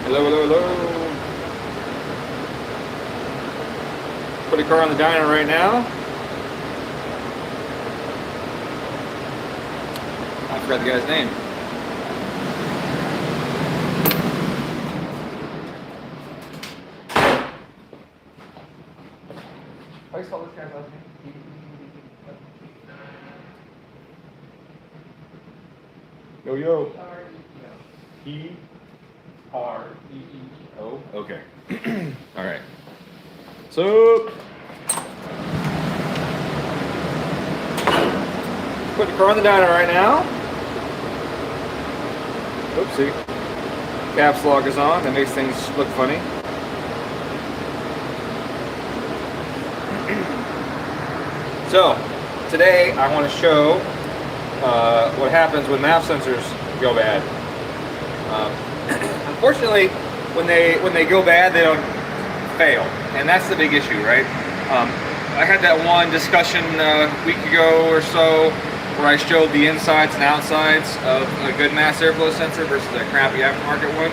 Hello, hello, hello. Put a car on the dyno right now. I forgot the guy's name. How do you spell this guy's last name? Yo, yo. E-R-E-E-O. Okay. All right. So, put the car on the dyno right now. Oopsie. Caps lock is on. That makes things look funny. So, today I want to show what happens when MAF sensors go bad. Unfortunately, when they go bad, they don't fail, and that's the big issue, right? I had that one discussion a week ago or so where I showed the insides and outsides of a good mass airflow sensor versus a crappy aftermarket one,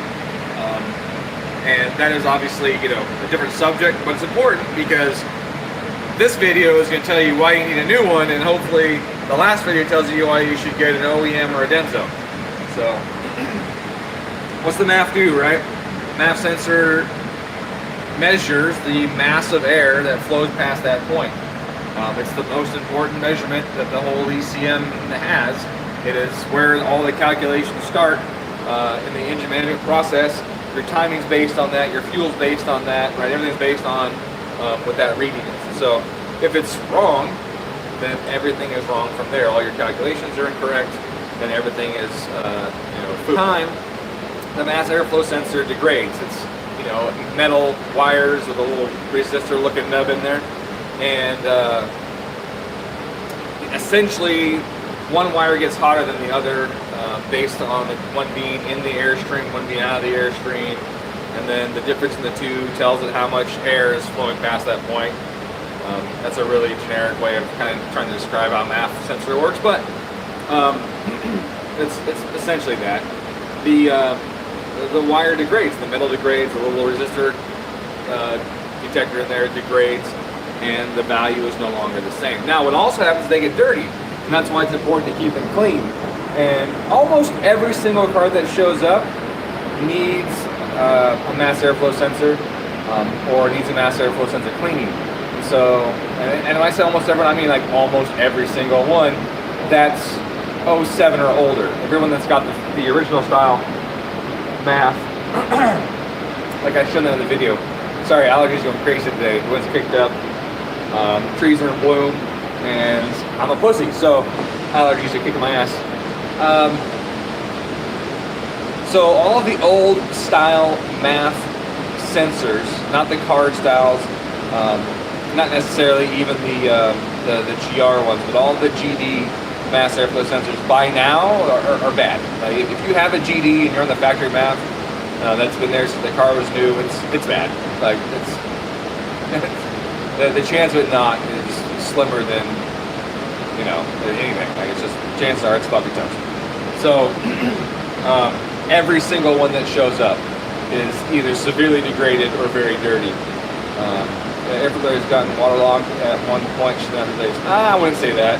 and that is obviously, you know, a different subject, but it's important because this video is going to tell you why you need a new one, and hopefully the last video tells you why you should get an OEM or a Denso. So, what's the MAF do, right? MAF sensor measures the mass of air that flows past that point. It's the most important measurement that the whole ECM has. It is where all the calculations start in the engine management process. Your timing's based on that, your fuel's based on that, right? Everything's based on what that reading is. So if it's wrong, then everything is wrong from there. All your calculations are incorrect, then everything is, food. Time, the mass airflow sensor degrades. It's, you know, metal wires with a little resistor looking nub in there, and essentially one wire gets hotter than the other based on one being in the airstream, one being out of the airstream, and then the difference in the two tells it how much air is flowing past that point. That's a really generic way of kind of trying to describe how MAF sensor works, but it's essentially that. The wire degrades, the metal degrades, the little resistor detector in there degrades, and the value is no longer the same. Now, what also happens is they get dirty, and that's why it's important to keep them clean. And almost every single car that shows up needs a mass airflow sensor or needs a mass airflow sensor cleaning. So, and when I say almost everyone, I mean like almost every single one that's 07 or older. Everyone that's got the original style MAF, like I showed in the video. Sorry, allergies going crazy today. The wind's kicked up, trees are in bloom, and I'm a pussy, so allergies are kicking my ass. So all of the old style MAF sensors, not the card styles, not necessarily even the GR ones, but all the GD mass airflow sensors by now are bad. Like if you have a GD and you're on the factory MAF that's been there since the car was new, it's bad. Like it's the chance of it not is slimmer than, you know, anything. Like it's just, chances are it's puppy toast. So every single one that shows up is either severely degraded or very dirty. Everybody's gotten waterlogged at one point. I wouldn't say that.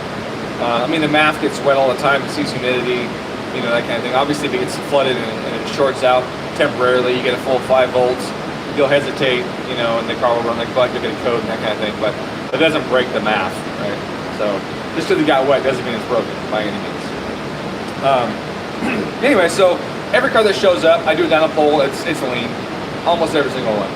I mean, the MAF gets wet all the time. It sees humidity, you know, that kind of thing. Obviously, if it gets flooded and it shorts out temporarily, you get a full 5 volts, you'll hesitate, you know, and the car will run like butt, you'll get a code and that kind of thing. But it doesn't break the MAF, right? So just because it got wet doesn't mean it's broken by any means. Anyway, so every car that shows up, I do it down a pole. It's lean, almost every single one.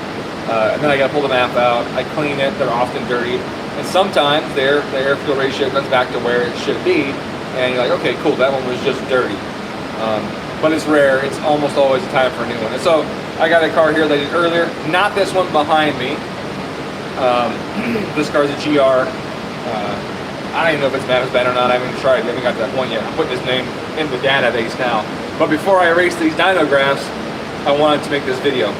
And then I got to pull the MAF out. I clean it. They're often dirty. And sometimes the air-fuel ratio comes back to where it should be. And you're like, okay, cool, that one was just dirty. But it's rare. It's almost always time for a new one. And so I got a car here that I did earlier. Not this one behind me. This car's a GR. I don't even know if it's MAF bad or not. I haven't tried. I haven't got to that point yet. I'm putting his name in the database now. But before I erase these dyno graphs, I wanted to make this video.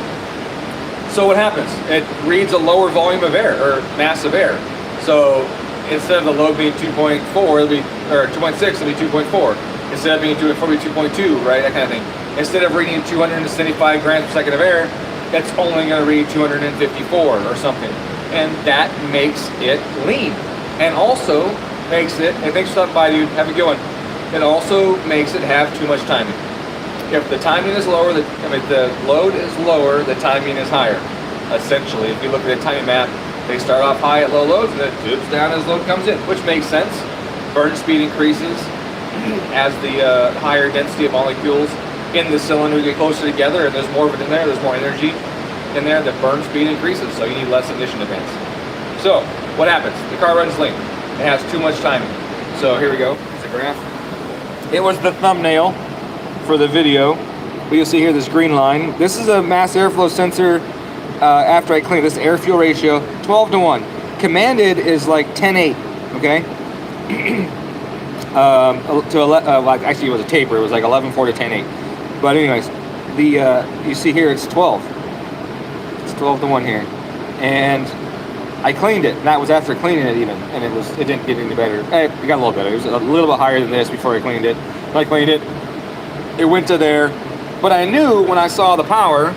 So what happens? It reads a lower volume of air, or mass of air. So instead of the load being 2.4, it'll be, or 2.6, it'll be 2.4. instead of being 42.2, right? That kind of thing. Instead of reading 275 grams per second of air, it's only going to read 254 or something. And that makes it lean. And also makes it, and thanks for stopping by, dude, have a good one. It also makes it have too much timing. If the timing is lower, the load is lower, the timing is higher. Essentially, if you look at the timing map, they start off high at low loads and then dips down as load comes in, which makes sense. Burn speed increases as the higher density of molecules in the cylinder get closer together, and there's more of it in there, there's more energy in there, the burn speed increases, so you need less ignition events. So, what happens? The car runs lean. It has too much timing. So here we go. It's a graph. It was the thumbnail for the video. But you'll see here this green line. This is a mass airflow sensor after I cleaned this air-fuel ratio, 12:1. Commanded is like 10:8, okay? Actually it was a taper, it was like 11:4 to 10:8. But anyways, you see here it's 12. It's 12:1 here. And I cleaned it, and that was after cleaning it even, and it didn't get any better. It got a little better. It was a little bit higher than this before I cleaned it. When I cleaned it, it went to there. But I knew when I saw the power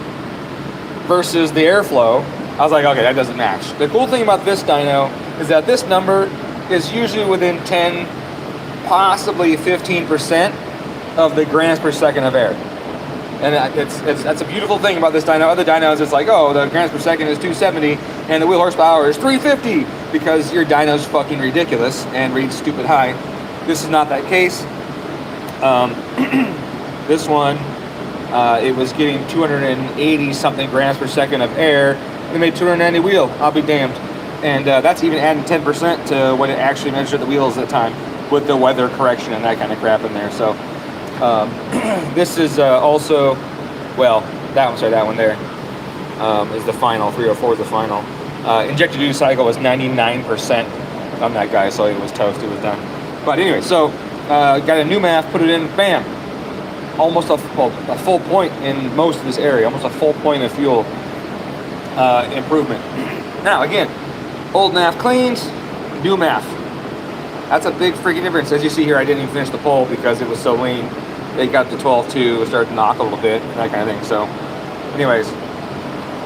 versus the airflow, I was like, okay, that doesn't match. The cool thing about this dyno is that this number is usually within 10, possibly 15% of the grams per second of air. And that's a beautiful thing about this dyno. Other dynos, it's like, oh, the grams per second is 270 and the wheel horsepower is 350 because your dyno's fucking ridiculous and reads stupid high. This is not that case. This one, it was getting 280 something grams per second of air. They made 290 wheel. I'll be damned. And that's even adding 10% to what it actually measured the wheels at the time with the weather correction and that kind of crap in there. So. This is also, well, that one there is the final. 304 is the final. Injector duty cycle was 99% on that guy, so it was toast. It was done. But anyway, so got a new MAF, put it in, bam, almost a full point in most of this area, almost a full point of fuel improvement. Now again, old MAF cleans, new MAF. That's a big freaking difference. As you see here, I didn't even finish the pole because it was so lean. It got to 12.2, it started to knock a little bit, that kind of thing. So, anyways,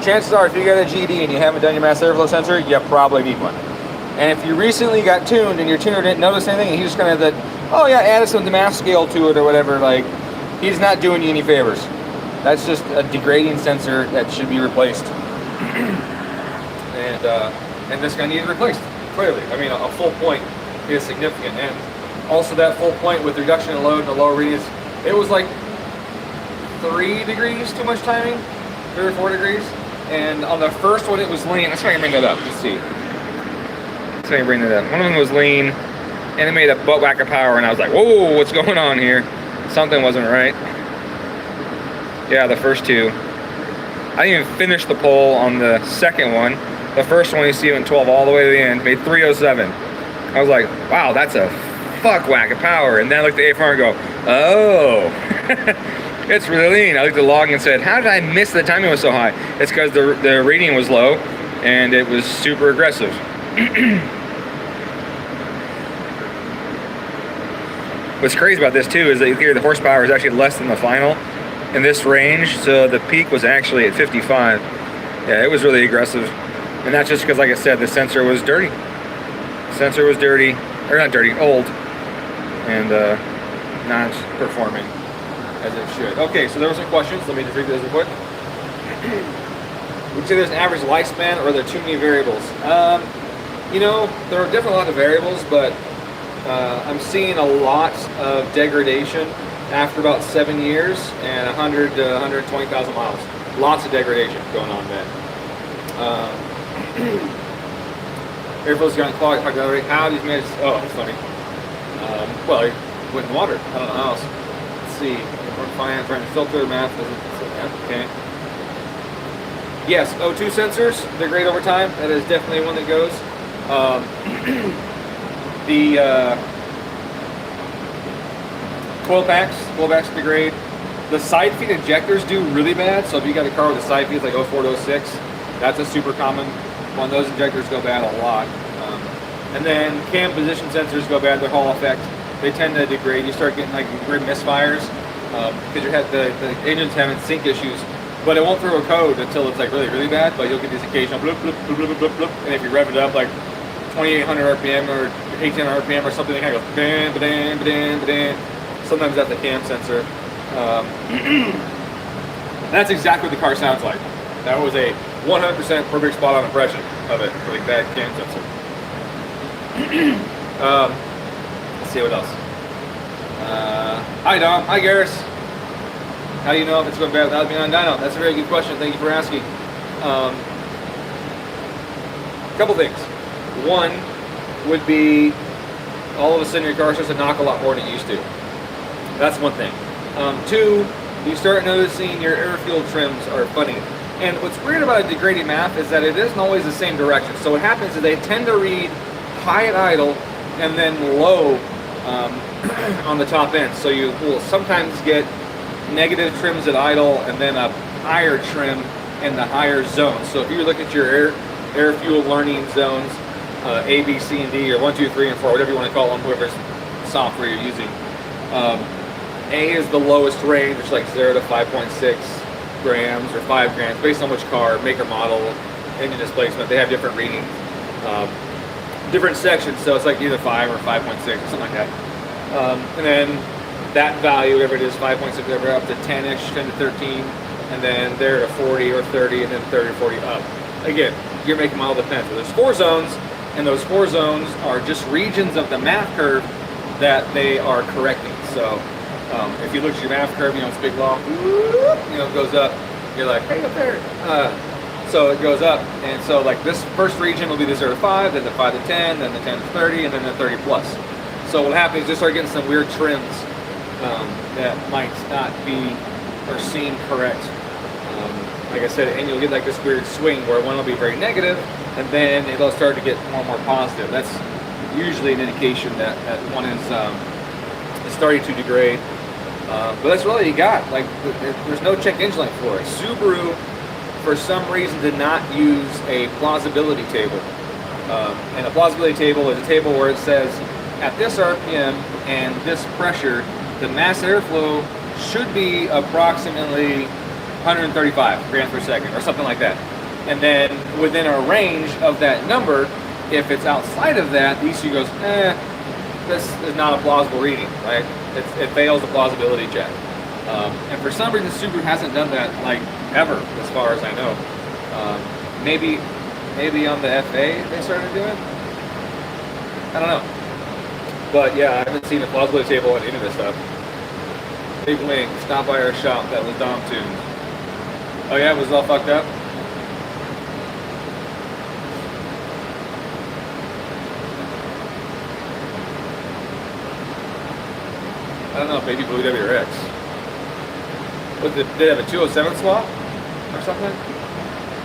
chances are if you got a GD and you haven't done your mass airflow sensor, you probably need one. And if you recently got tuned and your tuner didn't notice anything, and he just kind of said, oh yeah, added some MAF scale to it or whatever, like, he's not doing you any favors. That's just a degrading sensor that should be replaced. And this guy needs replaced, clearly. I mean, a full point is significant. And also that full point with reduction in load and the lower readings, it was like 3 degrees too much timing, 3 or 4 degrees. And on the first one, it was lean. Let's try and bring that up. Let's see. Let's try and bring that up. One of them was lean, and it made a butt whack of power, and I was like, whoa, what's going on here? Something wasn't right. Yeah, the first two. I didn't even finish the poll on the second one. The first one, you see, went 12 all the way to the end, made 307. I was like, wow, that's a fuck whack of power. And then I looked at the AFR and go, oh, it's really lean. I looked at the log and said, how did I miss the timing was so high? It's because the rating was low and it was super aggressive. What's crazy about this too is that you hear the horsepower is actually less than the final in this range, so the peak was actually at 55. Yeah, it was really aggressive. And that's just because, like I said, the sensor was dirty. The sensor was dirty, or not dirty, old, and not performing as it should. Okay, so there were some questions. Let me just read those real quick. Would you say there's an average lifespan, or are there too many variables? You know, there are definitely a lot of variables, but I'm seeing a lot of degradation after about 7 years and 100 to 120,000 miles. Lots of degradation going on then. Airflow's gotten clogged. How do you manage? Oh, that's funny. Well, it went in water. I don't know how else. Let's see. Trying to filter MAF. Okay. Yes, O2 sensors, they're great over time. That is definitely one that goes. The coil packs degrade. The side feed injectors do really bad. So if you got a car with a side feed like 04 to 06, that's a super common one. Those injectors go bad a lot. And then cam position sensors go bad. They're Hall effect. they tend to degrade. You start getting like grid misfires because the engine's having sync issues. But it won't throw a code until it's like really, really bad. But you'll get these occasional bloop, bloop, bloop, bloop, bloop, bloop. And if you rev it up like 2,800 RPM or 1,800 RPM or something, it kind of goes ba-dan, ba-dan, ba-dan, ba-dan. Sometimes that's the cam sensor. That's exactly what the car sounds like. That was a 100% perfect spot on impression of it for like that cam sensor. Let's see what else. Hi Dom. Hi Garrus. How do you know if it's going bad without being on dyno? That's a very good question. Thank you for asking. Couple things. One would be all of a sudden your car starts to knock a lot more than it used to. That's one thing. Two, you start noticing your air fuel trims are funny. And what's weird about a degrading MAF is that it isn't always the same direction. So what happens is they tend to read high at idle and then low on the top end. So you will sometimes get negative trims at idle and then a higher trim in the higher zones. So if you look at your air fuel learning zones, A, B, C, and D, or 1, 2, 3, and 4, whatever you want to call them, whoever's software you're using. A is the lowest range, which is like 0 to 5.6 grams or 5 grams, based on which car, maker, model, engine displacement. They have different readings, different sections. So it's like either 5 or 5.6 or something like that. And then that value, whatever it is, 5.6, whatever, up to 10-ish, 10 to 13, and then there to 40 or 30, and then 30 or 40 up. Again, your make and model depends. But there's 4 zones, and those 4 zones are just regions of the MAF curve that they are correcting. So if you look at your MAF curve, it's big long, it goes up. You're like, hey, up there. So it goes up, and so like this first region will be the 0 to 5, then the 5 to 10, then the 10 to 30, and then the 30 plus. So what happens is you start getting some weird trims that might not be or seem correct. Like I said, and you'll get like this weird swing where one will be very negative, and then it'll start to get more and more positive. That's usually an indication that one is starting to degrade. But that's really all you got. Like, there's no check engine light for it. Subaru, for some reason, did not use a plausibility table. And a plausibility table is a table where it says, at this RPM and this pressure, the mass airflow should be approximately 135 grams per second, or something like that. And then within a range of that number, if it's outside of that, the ECU goes, this is not a plausible reading, right? It fails the plausibility check. And for some reason, Subaru hasn't done that, like, ever, as far as I know. Maybe on the FA they started doing it? I don't know. But yeah, I haven't seen a plausibility table on any of this stuff. Big Wing, stop by our shop, that was DomTune. Oh yeah, it was all fucked up? I don't know, Baby Blue WRX. Did it have a 207 swap or something?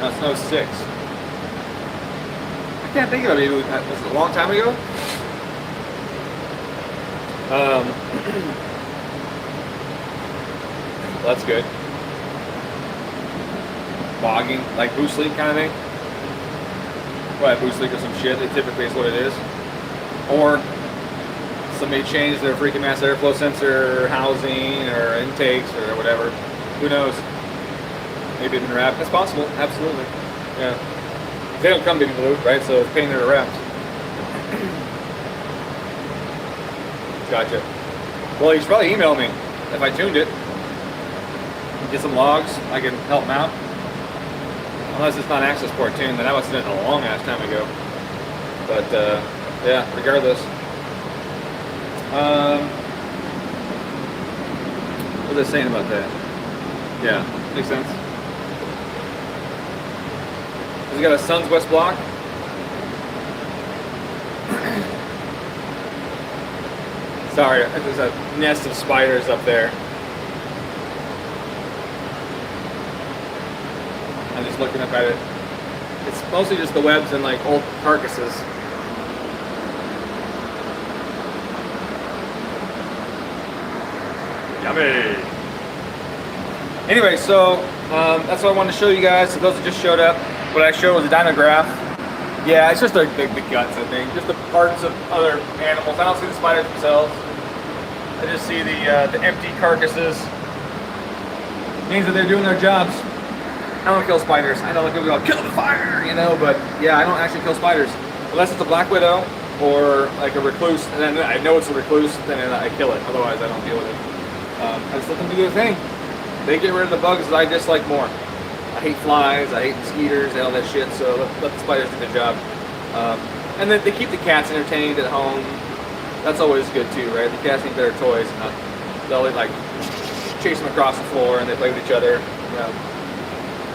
No, it's no 06. I can't think of it. Was it a long time ago? Well, that's good. Bogging, like boost leak kind of thing. Well, boost leak or some shit. It typically is what it is. Or somebody changed their freaking mass airflow sensor housing or intakes or whatever. Who knows? Maybe it didn't wrap. That's possible. Absolutely. Yeah. They don't come Baby Blue, right? So it's painted or wrapped. Gotcha. Well, you should probably email me if I tuned it. Get some logs. I can help them out. Unless it's not access port tuned, then I must have done it a long ass time ago. But yeah, regardless. What are they saying about that? Yeah, makes sense. Has it got a sun's west block? Sorry, there's a nest of spiders up there. I'm just looking up at it. It's mostly just the webs and like old carcasses. Yummy. Anyway, so that's what I wanted to show you guys. So those that just showed up, what I showed was a dynograph. Yeah, it's just the guts, I think. Just the parts of other animals. I don't see the spiders themselves. I just see the empty carcasses. Means that they're doing their jobs. I don't kill spiders. I know like people go, kill the fire, you know, but yeah, I don't actually kill spiders. Unless it's a black widow or like a recluse, and then I know it's a recluse, then I kill it. Otherwise, I don't deal with it. I just let them do their thing. They get rid of the bugs that I dislike more. I hate flies, I hate mosquitoes, and all that shit, so let the spiders do their job. And then they keep the cats entertained at home. That's always good too, right? The cats need better toys. They'll like chase them across the floor and they play with each other. You know.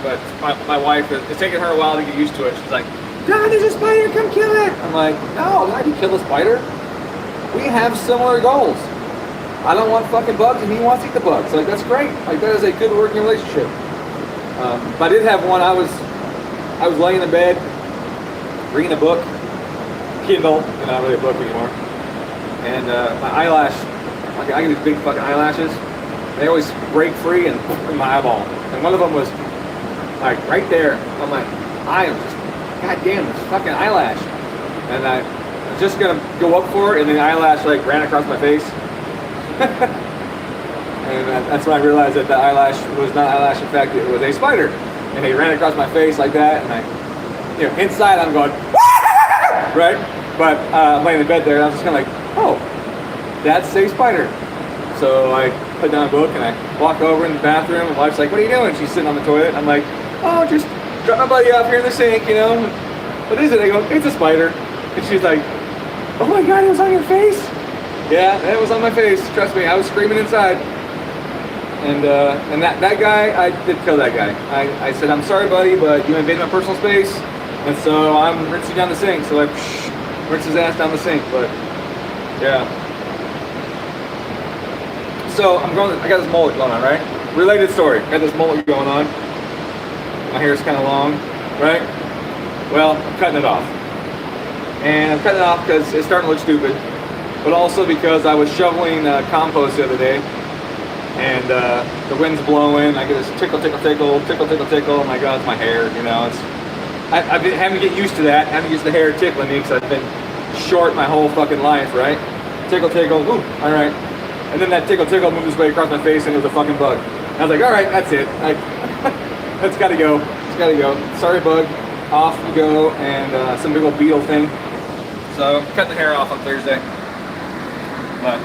But my wife, it's taken her a while to get used to it. She's like, John, there's a spider, come kill it. I'm like, no, I can kill the spider. We have similar goals. I don't want fucking bugs and he wants to eat the bugs. Like, that's great. Like, that is a good working relationship. But I did have one. I was laying in bed, reading a book, Kindle, and not really a book anymore. And my eyelash, like, I get these big fucking eyelashes. They always break free and in my eyeball. And one of them was like right there on my eye. I'm just, god damn, this fucking eyelash. And I was just gonna go up for it, and the eyelash like ran across my face. And that's when I realized that the eyelash was not eyelash. In fact, it was a spider. And he ran across my face like that. And I, you know, inside I'm going, right? But I'm laying in bed there, and I was just kind of like, oh, that's a spider. So I put down a book and I walk over in the bathroom. My wife's like, what are you doing? She's sitting on the toilet. I'm like, oh, just drop my buddy off here in the sink, you know. What is it? I go, it's a spider. And she's like, oh my God, it was on your face? Yeah, it was on my face. Trust me, I was screaming inside. And that guy, I did kill that guy. I said, I'm sorry, buddy, but you invaded my personal space. And so I'm rinsing down the sink. So I rinsed his ass down the sink. But yeah. So I got this mullet going on, right? Related story. I got this mullet going on. My hair's kind of long, right? Well, I'm cutting it off. And I'm cutting it off because it's starting to look stupid, but also because I was shoveling compost the other day, and the wind's blowing. I get this tickle, tickle, tickle, tickle, tickle, tickle. Oh my God, it's my hair. You know, I've been having to get used to that. Having to use the hair tickling me because I've been short my whole fucking life, right? Tickle, tickle. Ooh, all right. And then that tickle, tickle moved its way across my face, and it was a fucking bug. And I was like, all right, that's it. That's gotta go. It's gotta go. Sorry, bug. Off you go, and some big old beetle thing. So cut the hair off on Thursday. But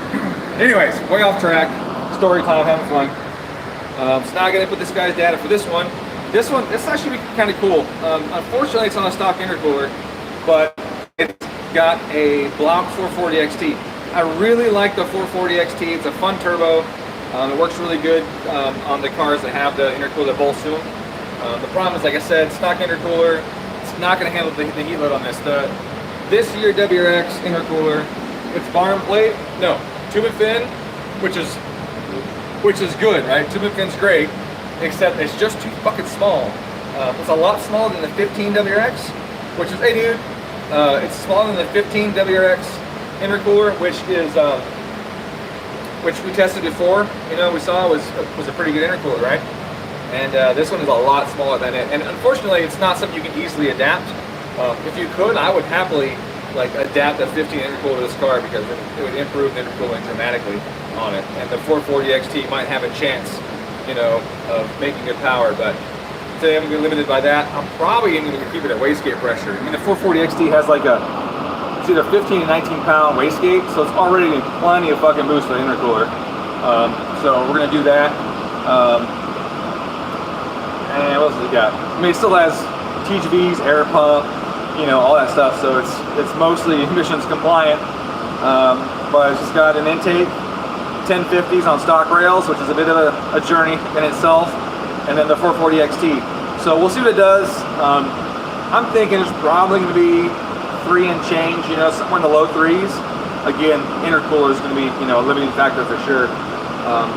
anyways, way off track. Story time, having fun. So now I gotta put this guy's data for this one. This actually kind of cool. Unfortunately, it's on a stock intercooler, but it's got a block 440 XT. I really like the 440 XT. It's a fun turbo. It works really good on the cars that have the intercooler that bolts to them. The problem is, like I said, stock intercooler. It's not going to handle the heat load on this. This year WRX intercooler, it's bar and plate. No, tube and fin, which is good, right? Tube and fin's great, except it's just too fucking small. It's a lot smaller than the 15 WRX, which is, hey dude, it's smaller than the 15 WRX intercooler, which we tested before. You know, we saw was a pretty good intercooler, right? And this one is a lot smaller than it. And unfortunately, it's not something you can easily adapt. If you could, I would happily like adapt a 15 intercooler to this car because it would improve the intercooling dramatically on it. And the 440 XT might have a chance, you know, of making good power. But today I'm going to be limited by that. I'm probably going to keep it at wastegate pressure. I mean, the 440 XT has like it's either 15 and 19 pound wastegate, so it's already plenty of fucking boost for the intercooler. So we're going to do that. And what else has it got? I mean, it still has TGVs, air pump, you know, all that stuff. So it's mostly emissions compliant. But it's just got an intake, 1050s on stock rails, which is a bit of a journey in itself, and then the 440 XT. So we'll see what it does. I'm thinking it's probably going to be 3 and change, you know, somewhere in the low 3s. Again, intercooler is going to be, you know, a limiting factor for sure.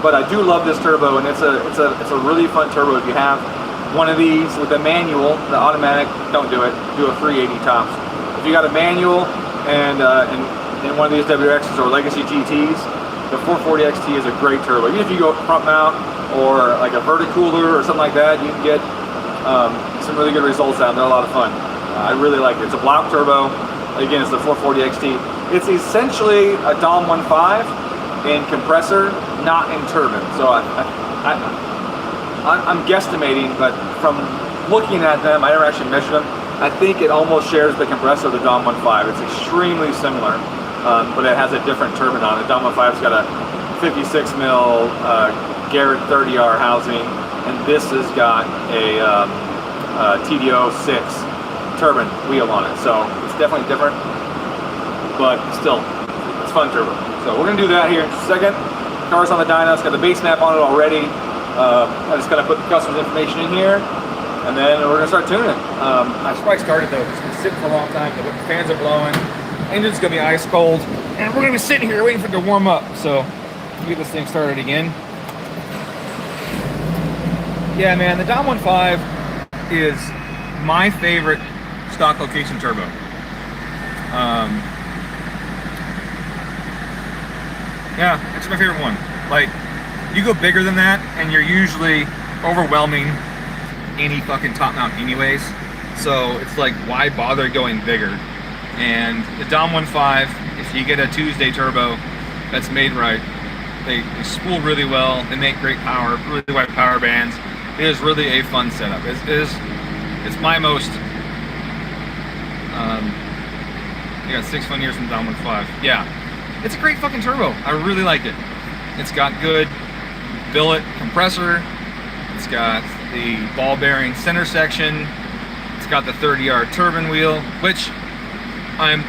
But I do love this turbo, and it's a really fun turbo. If you have one of these with a manual, the automatic, don't do it. Do a 380 tops. If you got a manual and one of these WRXs or Legacy GTs, the 440 XT is a great turbo. Even if you go front mount or like a verticooler or something like that, you can get some really good results out. They're a lot of fun. I really like it. It's a block turbo. Again, it's the 440 XT. It's essentially a Dom 1.5 in compressor, not in turbine. So I'm guesstimating, but from looking at them, I never actually measured them. I think it almost shares the compressor of the Dom 1.5. It's extremely similar, but it has a different turbine on it. The Dom 1.5's got a 56 mil Garrett 30R housing, and this has got a TDO 6 turbine wheel on it. So it's definitely different, but still, it's fun turbo. So we're gonna do that here in just a second. Car's on the dyno, it's got the base map on it already. I just gotta put the customer's information in here, and then we're gonna start tuning it. I should probably start it though. It's been sitting for a long time. The fans are blowing. Engine's gonna be ice cold, and we're gonna be sitting here waiting for it to warm up. So we'll get this thing started again. Yeah, man, the Dom 1.5 is my favorite stock location turbo. Yeah, it's my favorite one. Like, you go bigger than that, and you're usually overwhelming any fucking top mount anyways. So it's like, why bother going bigger? And the Dom 1.5, if you get a Tuesday turbo that's made right, they spool really well, they make great power, really wide power bands. It is really a fun setup. It's my most, I got 6 fun years from Dom 1.5. Yeah, it's a great fucking turbo. I really like it. It's got good billet compressor. It's got the ball bearing center section. It's got the 30R turbine wheel, which I'm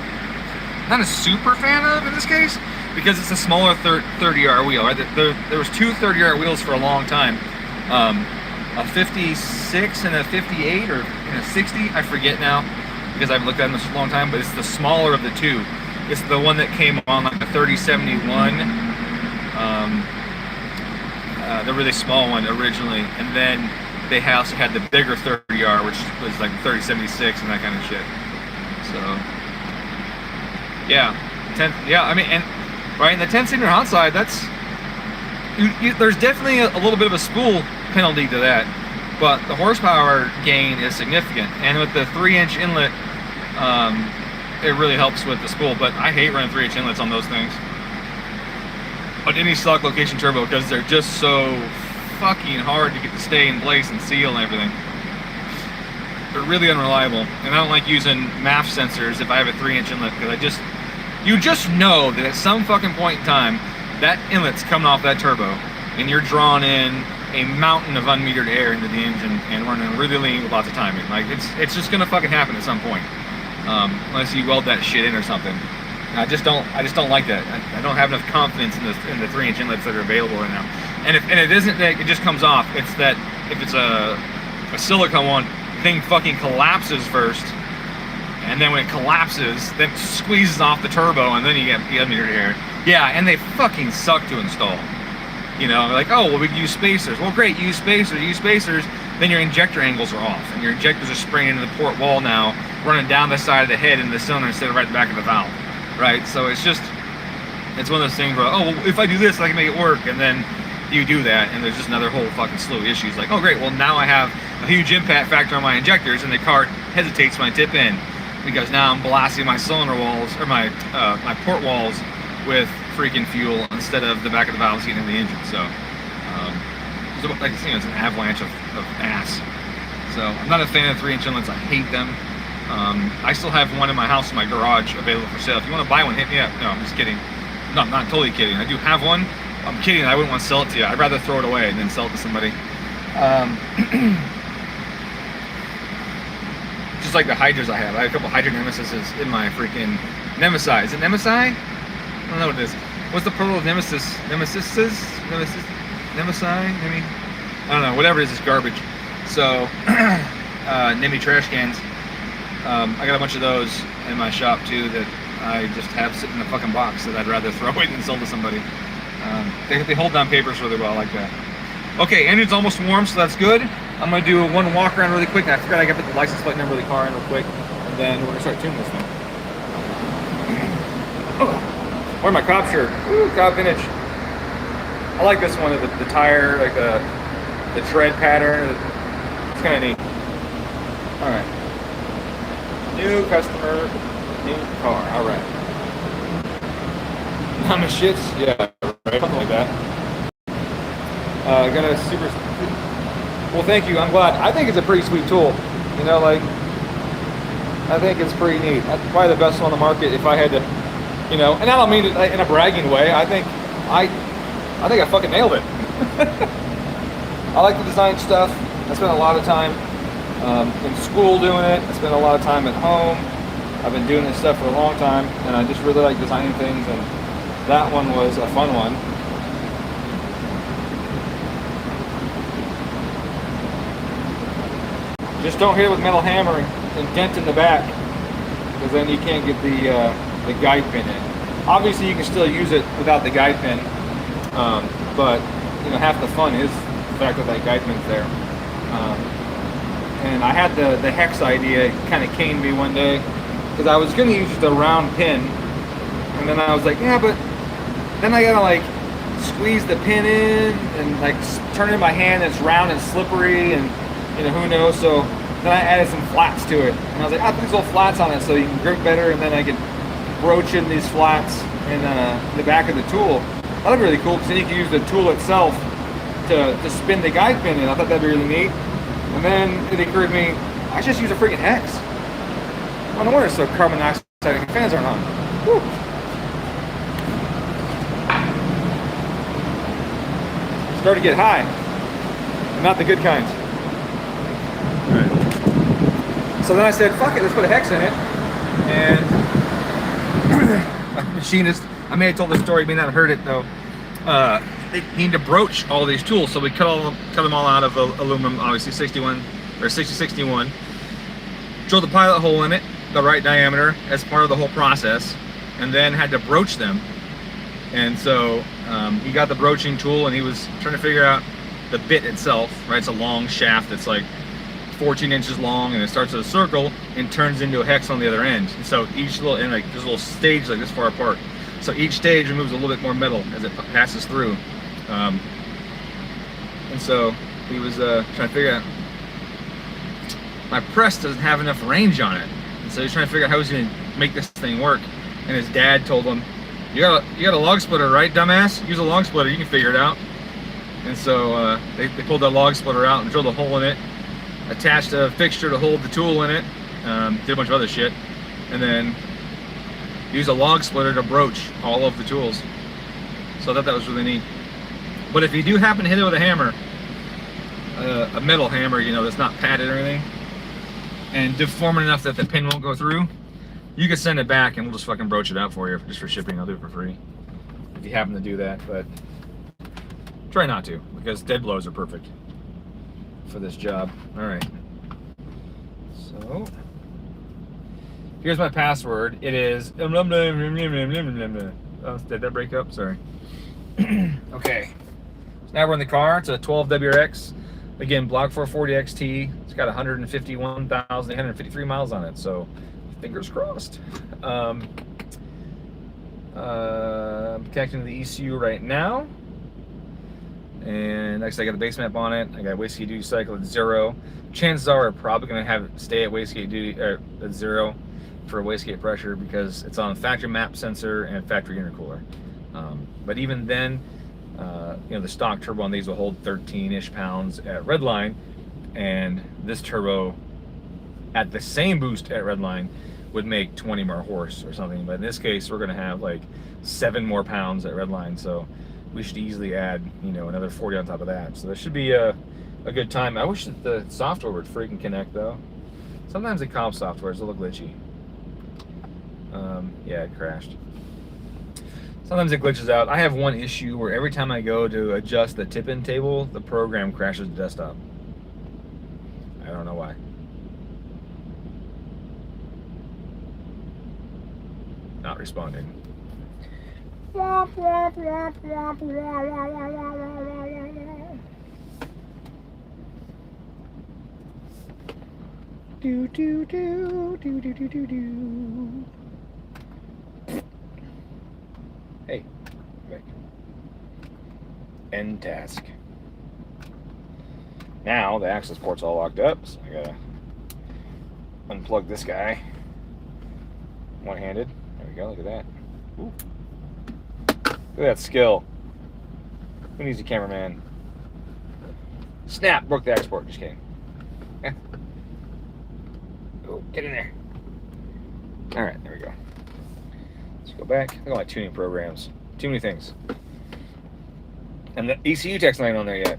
not a super fan of in this case, because it's a smaller 30R wheel, right? There was 2 30R wheels for a long time. A 56 and a 58 or a 60, I forget now, because I haven't looked at them in a long time, but it's the smaller of the 2. It's the one that came on like the 3071, the really small one originally, and then they also had the bigger 30R, which was like 3076 and that kind of shit. So yeah, I mean, and right, in the 10-cylinder hot side, that's there's definitely a little bit of a spool penalty to that, but the horsepower gain is significant, and with the 3-inch inlet, it really helps with the spool. But I hate running 3-inch inlets on those things on any stock location turbo, because they're just so fucking hard to get to stay in place and seal and everything. They're really unreliable, and I don't like using MAF sensors if I have a 3-inch inlet, because you just know that at some fucking point in time, that inlet's coming off that turbo, and you're drawing in a mountain of unmetered air into the engine and running really lean with lots of timing. Like, it's just gonna fucking happen at some point, unless you weld that shit in or something. And I just don't like that. I don't have enough confidence in the 3-inch inlets that are available right now. And if it isn't that it just comes off, it's that if it's a silicone one, the thing fucking collapses first, and then when it collapses, then it squeezes off the turbo, and then you get the unmetered air. Yeah, and they fucking suck to install. You know, like, oh, well, we can use spacers. Well, great, use spacers, then your injector angles are off, and your injectors are spraying into the port wall now, running down the side of the head into the cylinder instead of right at the back of the valve, right? So it's one of those things where, oh, well, if I do this, I can make it work, and then you do that, and there's just another whole fucking slew of issues. Like, oh, great, well, now I have a huge impact factor on my injectors, and the car hesitates when I tip in, because now I'm blasting my cylinder walls, or my port walls, with freaking fuel instead of the back of the valves getting in the engine. So, like, you know, it's an avalanche of ass. So I'm not a fan of 3-inch inlets. I hate them. I still have one in my house, in my garage, available for sale. If you want to buy one, hit me up. No, I'm just kidding. No, I'm not totally kidding. I do have one. I'm kidding. I wouldn't want to sell it to you. I'd rather throw it away than sell it to somebody. Just like the hydras I have. I have a couple Hydra Nemesises in my freaking Nemesi. Is it Nemesi? I don't know what it is. What's the plural of Nemesis? Nemesises? Nemesi? Maybe? I don't know. Whatever it is, it's garbage. So, Nemi trash cans. I got a bunch of those in my shop too that I just have sitting in a fucking box that I'd rather throw away than sell to somebody. They hold down papers really well, like that. Okay, engine's almost warm, so that's good. I'm gonna do one walk around really quick. I forgot I got to put the license plate number of the car in real quick, and then we're gonna start tuning this thing. Oh, wearing my Cobb shirt. Ooh, Cobb vintage. I like this one, the tire, like the tread pattern. It's kind of neat. All right. New customer, new car. All right. Mama shits. Yeah. Right. right? Something like that. Got a super. Well, thank you. I'm glad. I think it's a pretty sweet tool. You know, like, I think it's pretty neat. That's probably the best one on the market. If I had to, you know, and I don't mean it in a bragging way. I think I fucking nailed it. I like to design stuff. I spent a lot of time in school doing it. I spent a lot of time at home. I've been doing this stuff for a long time, and I just really like designing things. And that one was a fun one. Just don't hit it with metal hammer and dent in the back, because then you can't get the guide pin in. Obviously, you can still use it without the guide pin, but you know, half the fun is the fact that guide pin's there. And I had the hex idea. It kind of came to me one day because I was going to use just a round pin, and then I was like, yeah, but then I gotta like squeeze the pin in and like turn it in my hand. And it's round and slippery, and you know, who knows. So then I added some flats to it, and I was like, I'll put these little flats on it so you can grip better, and then I can broach in these flats in the back of the tool. That'd be really cool, because then you can use the tool itself to spin the guide pin in. I thought that'd be really neat. And then it occurred to me, I should just use a freaking hex. Well, no wonder it's so carbon monoxide and fans aren't on. Whew. Start to get high, and not the good kinds. All right. So then I said, fuck it, let's put a hex in it. And a machinist, I may have told this story, you may not have heard it though. They need to broach all these tools, so we cut them all out of aluminum, obviously 6061, drilled the pilot hole in it, the right diameter, as part of the whole process, and then had to broach them. And so he got the broaching tool, and he was trying to figure out the bit itself, right? It's a long shaft that's like 14 inches long, and it starts at a circle and turns into a hex on the other end. And so each little, and like there's a little stage like this far apart. So each stage removes a little bit more metal as it passes through. And so he was trying to figure out, my press doesn't have enough range on it. And so he's trying to figure out how he's going to make this thing work. And his dad told him, you got a log splitter, right, dumbass? Use a log splitter, you can figure it out. And so they pulled that log splitter out and drilled a hole in it, attached a fixture to hold the tool in it, did a bunch of other shit, and then used a log splitter to broach all of the tools. So I thought that was really neat. But if you do happen to hit it with a hammer, a metal hammer, you know, that's not padded or anything, and deform it enough that the pin won't go through, you can send it back and we'll just fucking broach it out for you, just for shipping. I'll do it for free if you happen to do that, but try not to, because dead blows are perfect for this job. All right, so here's my password. It is oh, did that break up? Sorry. Okay, so now we're in the car. It's a 12 WRX, again, block 440 XT. It's got 151,853 miles on it, so fingers crossed. I'm connecting to the ECU right now, and like I said, I got the base map on it. I got wastegate duty cycle at 0. Chances are I'm probably going to have it stay at wastegate duty at 0 for wastegate pressure, because it's on factory map sensor and factory intercooler. But even then, you know, the stock turbo on these will hold 13-ish pounds at redline, and this turbo at the same boost at redline would make 20 more horse or something. But in this case, we're going to have like 7 more pounds at redline, so we should easily add, you know, another 40 on top of that. So that should be a good time. I wish that the software would freaking connect though. Sometimes the comp software is a little glitchy. Yeah, it crashed. Sometimes it glitches out. I have one issue where every time I go to adjust the tip-in table, the program crashes the desktop. I don't know why. Not responding. Do do do do do do do do. Hey, back. End task. Now the access port's all locked up, so I gotta unplug this guy. One-handed. There we go. Look at that. Ooh. Look at that skill. Who needs a cameraman? Snap! Broke the export. Just kidding. Oh, get in there. Alright, there we go. Let's go back. Look at my tuning programs. Too many things. And the ECU tech's not even on there yet.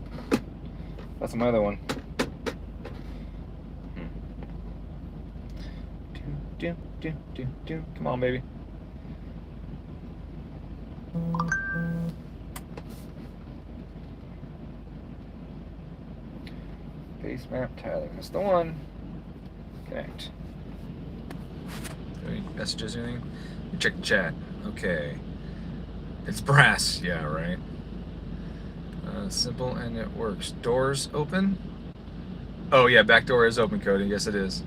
That's my other one. Come on, baby. Base map tiling. That's the one. Connect. Any messages or anything? Check the chat. Okay. It's brass. Yeah, right. Simple and it works. Doors open? Oh yeah, back door is open, Cody. Yes, it is.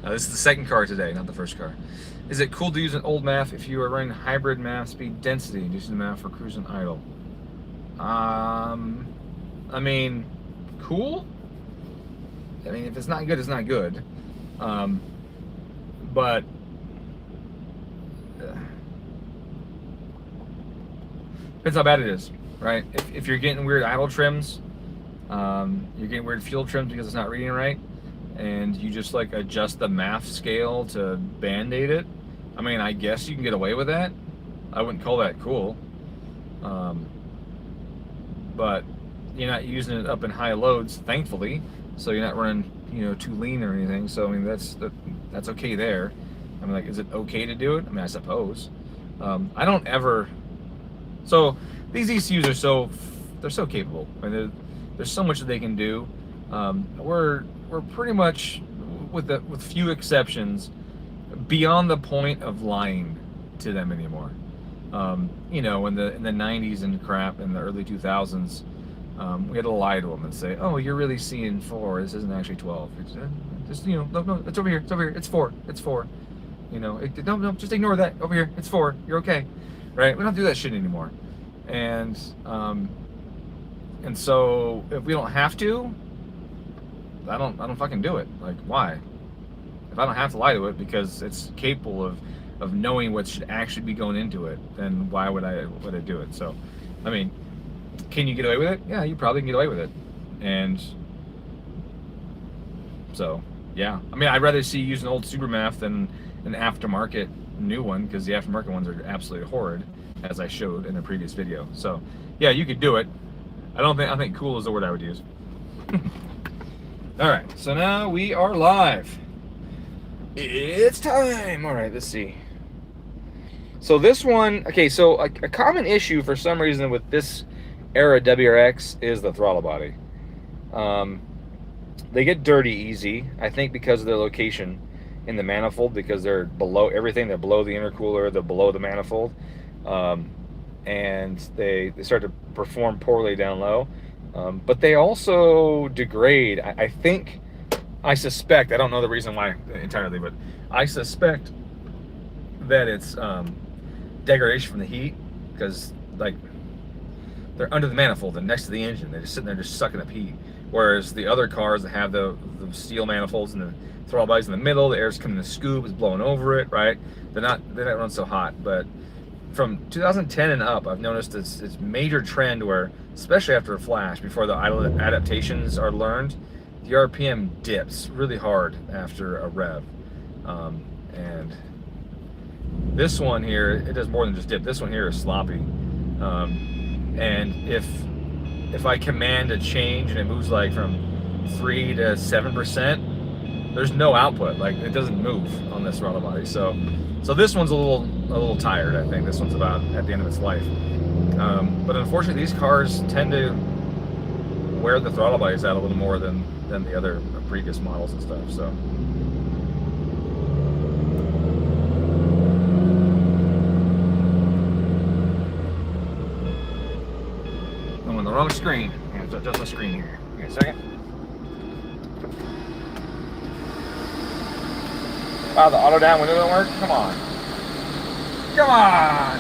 This is the second car today, not the first car. Is it cool to use an old MAF if you are running hybrid MAF speed density and using the MAF for cruise and idle? I mean, cool? I mean, if it's not good, it's not good. But depends how bad it is, right? If you're getting weird idle trims, you're getting weird fuel trims because it's not reading right, and you just like adjust the MAF scale to band-aid it, I mean, I guess you can get away with that. I wouldn't call that cool. But you're not using it up in high loads, thankfully, so you're not running, you know, too lean or anything. So I mean, that's okay there. I mean, like, is it okay to do it? I mean, I suppose. I don't ever. So these ECUs are they're so capable. I mean, there's so much that they can do. We're pretty much, with few exceptions, beyond the point of lying to them anymore. You know, in the 90s and crap, in the early 2000s, we had to lie to them and say, "Oh, you're really seeing 4. This isn't actually 12. It's just, you know, no, it's over here. It's over here. It's 4. It's 4. You know, no, just ignore that. Over here. It's 4. You're okay." Right? We don't do that shit anymore. And so if we don't have to, I don't fucking do it. Like, why? If I don't have to lie to it because it's capable of knowing what should actually be going into it, then why would I do it? So, I mean, can you get away with it? Yeah, you probably can get away with it. And so, yeah. I mean, I'd rather see you use an old Super MAF than an aftermarket new one, because the aftermarket ones are absolutely horrid, as I showed in a previous video. So, yeah, you could do it. I think cool is the word I would use. All right, so now we are live. It's time. All right, let's see. So this one, okay, so a common issue for some reason with this era WRX is the throttle body. They get dirty easy, I think because of their location in the manifold, because they're below everything. They're below the intercooler, they're below the manifold. And they start to perform poorly down low. But they also degrade. I suspect, I don't know the reason why entirely, but I suspect that it's degradation from the heat, because like they're under the manifold and next to the engine. They're just sitting there just sucking up heat. Whereas the other cars that have the steel manifolds and the throttle bodies in the middle, the air's coming in the scoop, it's blowing over it, right? They don't run so hot. But from 2010 and up, I've noticed this major trend where, especially after a flash, before the idle adaptations are learned, the RPM dips really hard after a rev. And this one here, it does more than just dip. This one here is sloppy. And if I command a change and it moves like from 3 to 7%, there's no output. Like, it doesn't move on this throttle body. So this one's a little tired. I think this one's about at the end of its life. But unfortunately, these cars tend to wear the throttle bodies out a little more than the other previous models and stuff. So. I'm on the wrong screen. Yeah, just the screen here. Give me a second. Wow, the auto down window don't work? Come on. Come on!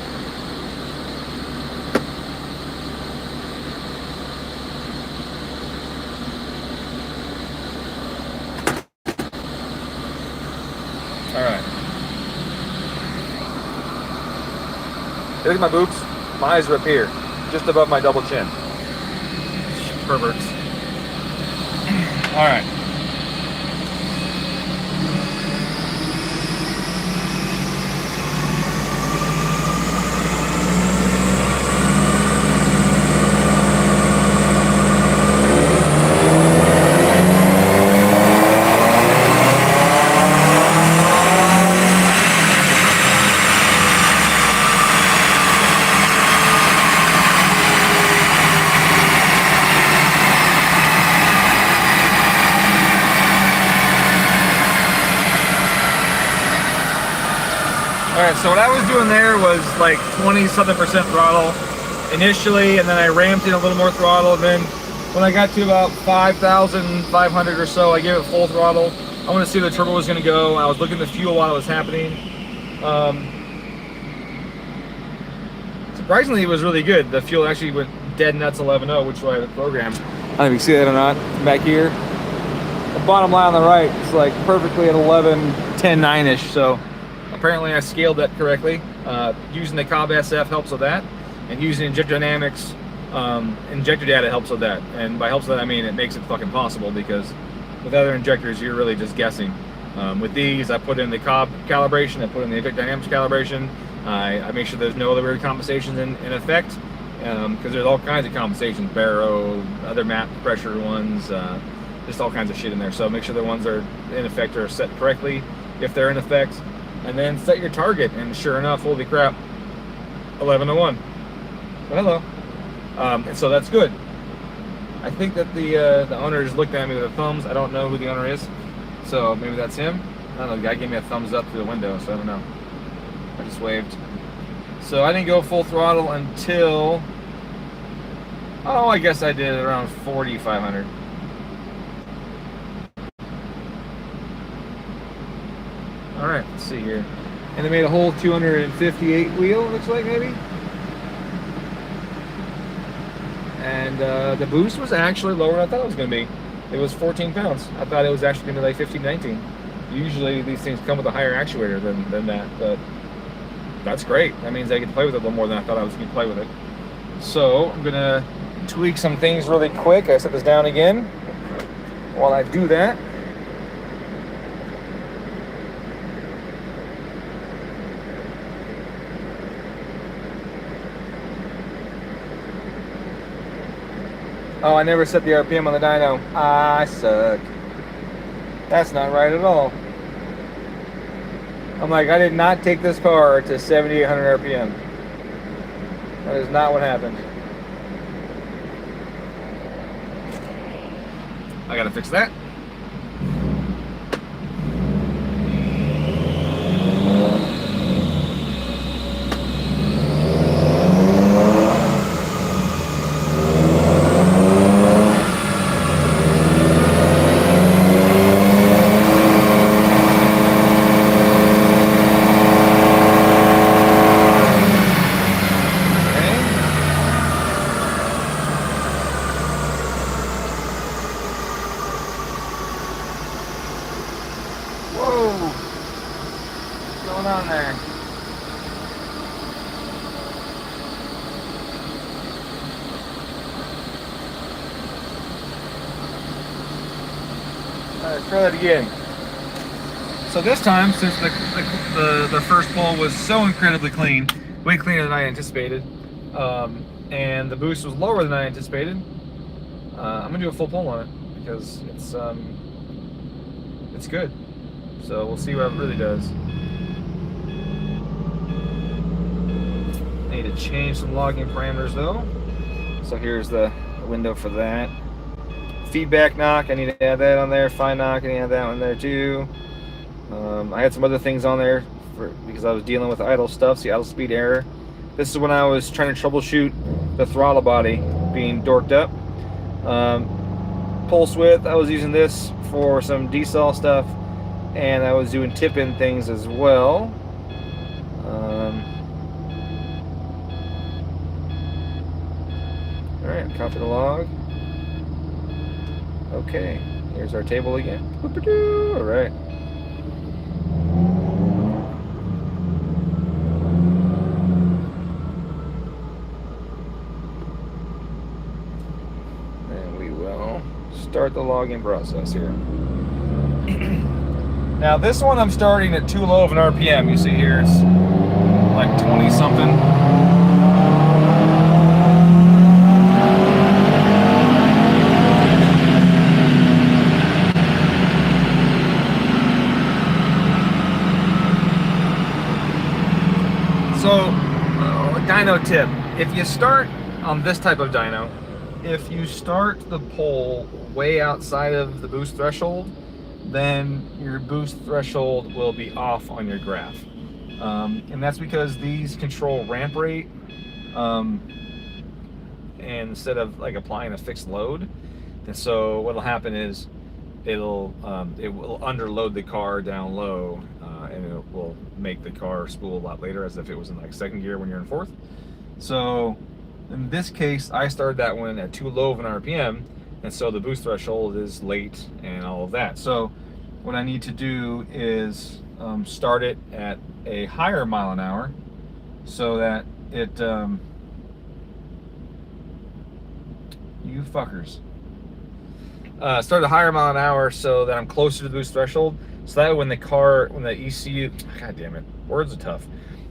Alright. Look at my boobs. My eyes are up here, just above my double chin. perverts. All right. Alright, so what I was doing there was like 20-something% throttle initially, and then I ramped in a little more throttle, and then when I got to about 5,500 or so, I gave it full throttle. I wanted to see where the turbo was going to go. I was looking at the fuel while it was happening. Surprisingly, it was really good. The fuel actually went dead nuts 11.0, which I had it programmed. I don't know if you can see that or not, back here. The bottom line on the right is like perfectly at 11.10.9-ish, so apparently I scaled that correctly. Using the Cobb SF helps with that, and using Injector Dynamics injector data helps with that. And by helps with that, I mean it makes it fucking possible, because with other injectors you're really just guessing. With these, I put in the Cobb calibration, I put in the Injector Dynamics calibration, I make sure there's no other weird compensations in effect, because there's all kinds of compensations, baro, other MAF pressure ones, just all kinds of shit in there. So make sure the ones that are in effect are set correctly if they're in effect. And then set your target, and sure enough, holy crap, 11.01. Well, hello. And so that's good. I think that the owner just looked at me with the thumbs. I don't know who the owner is, so maybe that's him. I don't know. The guy gave me a thumbs up through the window, so I don't know. I just waved. So I didn't go full throttle until, oh, I guess I did around 4,500. All right, let's see here. And they made a whole 258 wheel, looks like, maybe. And the boost was actually lower than I thought it was going to be. It was 14 pounds. I thought it was actually going to be like 15, 19. Usually these things come with a higher actuator than that, but that's great. That means I get to play with it a little more than I thought I was going to play with it. So I'm going to tweak some things really quick. I set this down again. While I do that, oh, I never set the RPM on the dyno. I suck. That's not right at all. I'm like, I did not take this car to 7,800 RPM. That is not what happened. I gotta fix that. On there. Let's try that again. So this time, since the first pull was so incredibly clean, way cleaner than I anticipated, and the boost was lower than I anticipated, I'm gonna do a full pull on it because it's good. So we'll see what it really does. I need to change some logging parameters though. So here's the window for that. Feedback knock, I need to add that on there. Fine knock, I need to add that one there too. I had some other things on there because I was dealing with idle stuff, see idle speed error. This is when I was trying to troubleshoot the throttle body being dorked up. Pulse width, I was using this for some decel stuff, and I was doing tip-in things as well. Alright, copy the log. Okay, here's our table again. Alright. And start the login process here. Now this one I'm starting at too low of an RPM. You see here it's like 20 something. So, dyno tip, if you start on this type of dyno, if you start the pole way outside of the boost threshold, then your boost threshold will be off on your graph. And that's because these control ramp rate, and instead of like applying a fixed load. And so what'll happen is it will underload the car down low, and it will make the car spool a lot later, as if it was in like second gear when you're in fourth. So in this case, I started that one at too low of an RPM, and so the boost threshold is late and all of that. So what I need to do is start it at a higher mile an hour, so that it you fuckers. Start a higher mile an hour so that I'm closer to the boost threshold. So that when the ECU, god damn it, words are tough.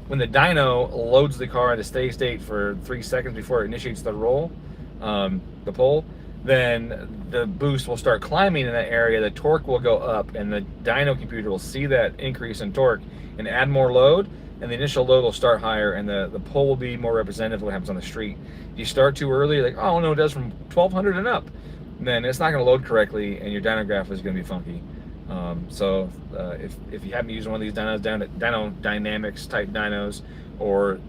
When the dyno loads the car into steady state for 3 seconds before it initiates the roll, the pole, then the boost will start climbing in that area, the torque will go up, and the dyno computer will see that increase in torque and add more load, and the initial load will start higher, and the pole will be more representative of what happens on the street. If you start too early, you're like, oh no, it does from 1200 and up, then it's not going to load correctly, and your dyno graph is going to be funky. So if you happen to use one of these dynos, dyno dynamics type dynos, or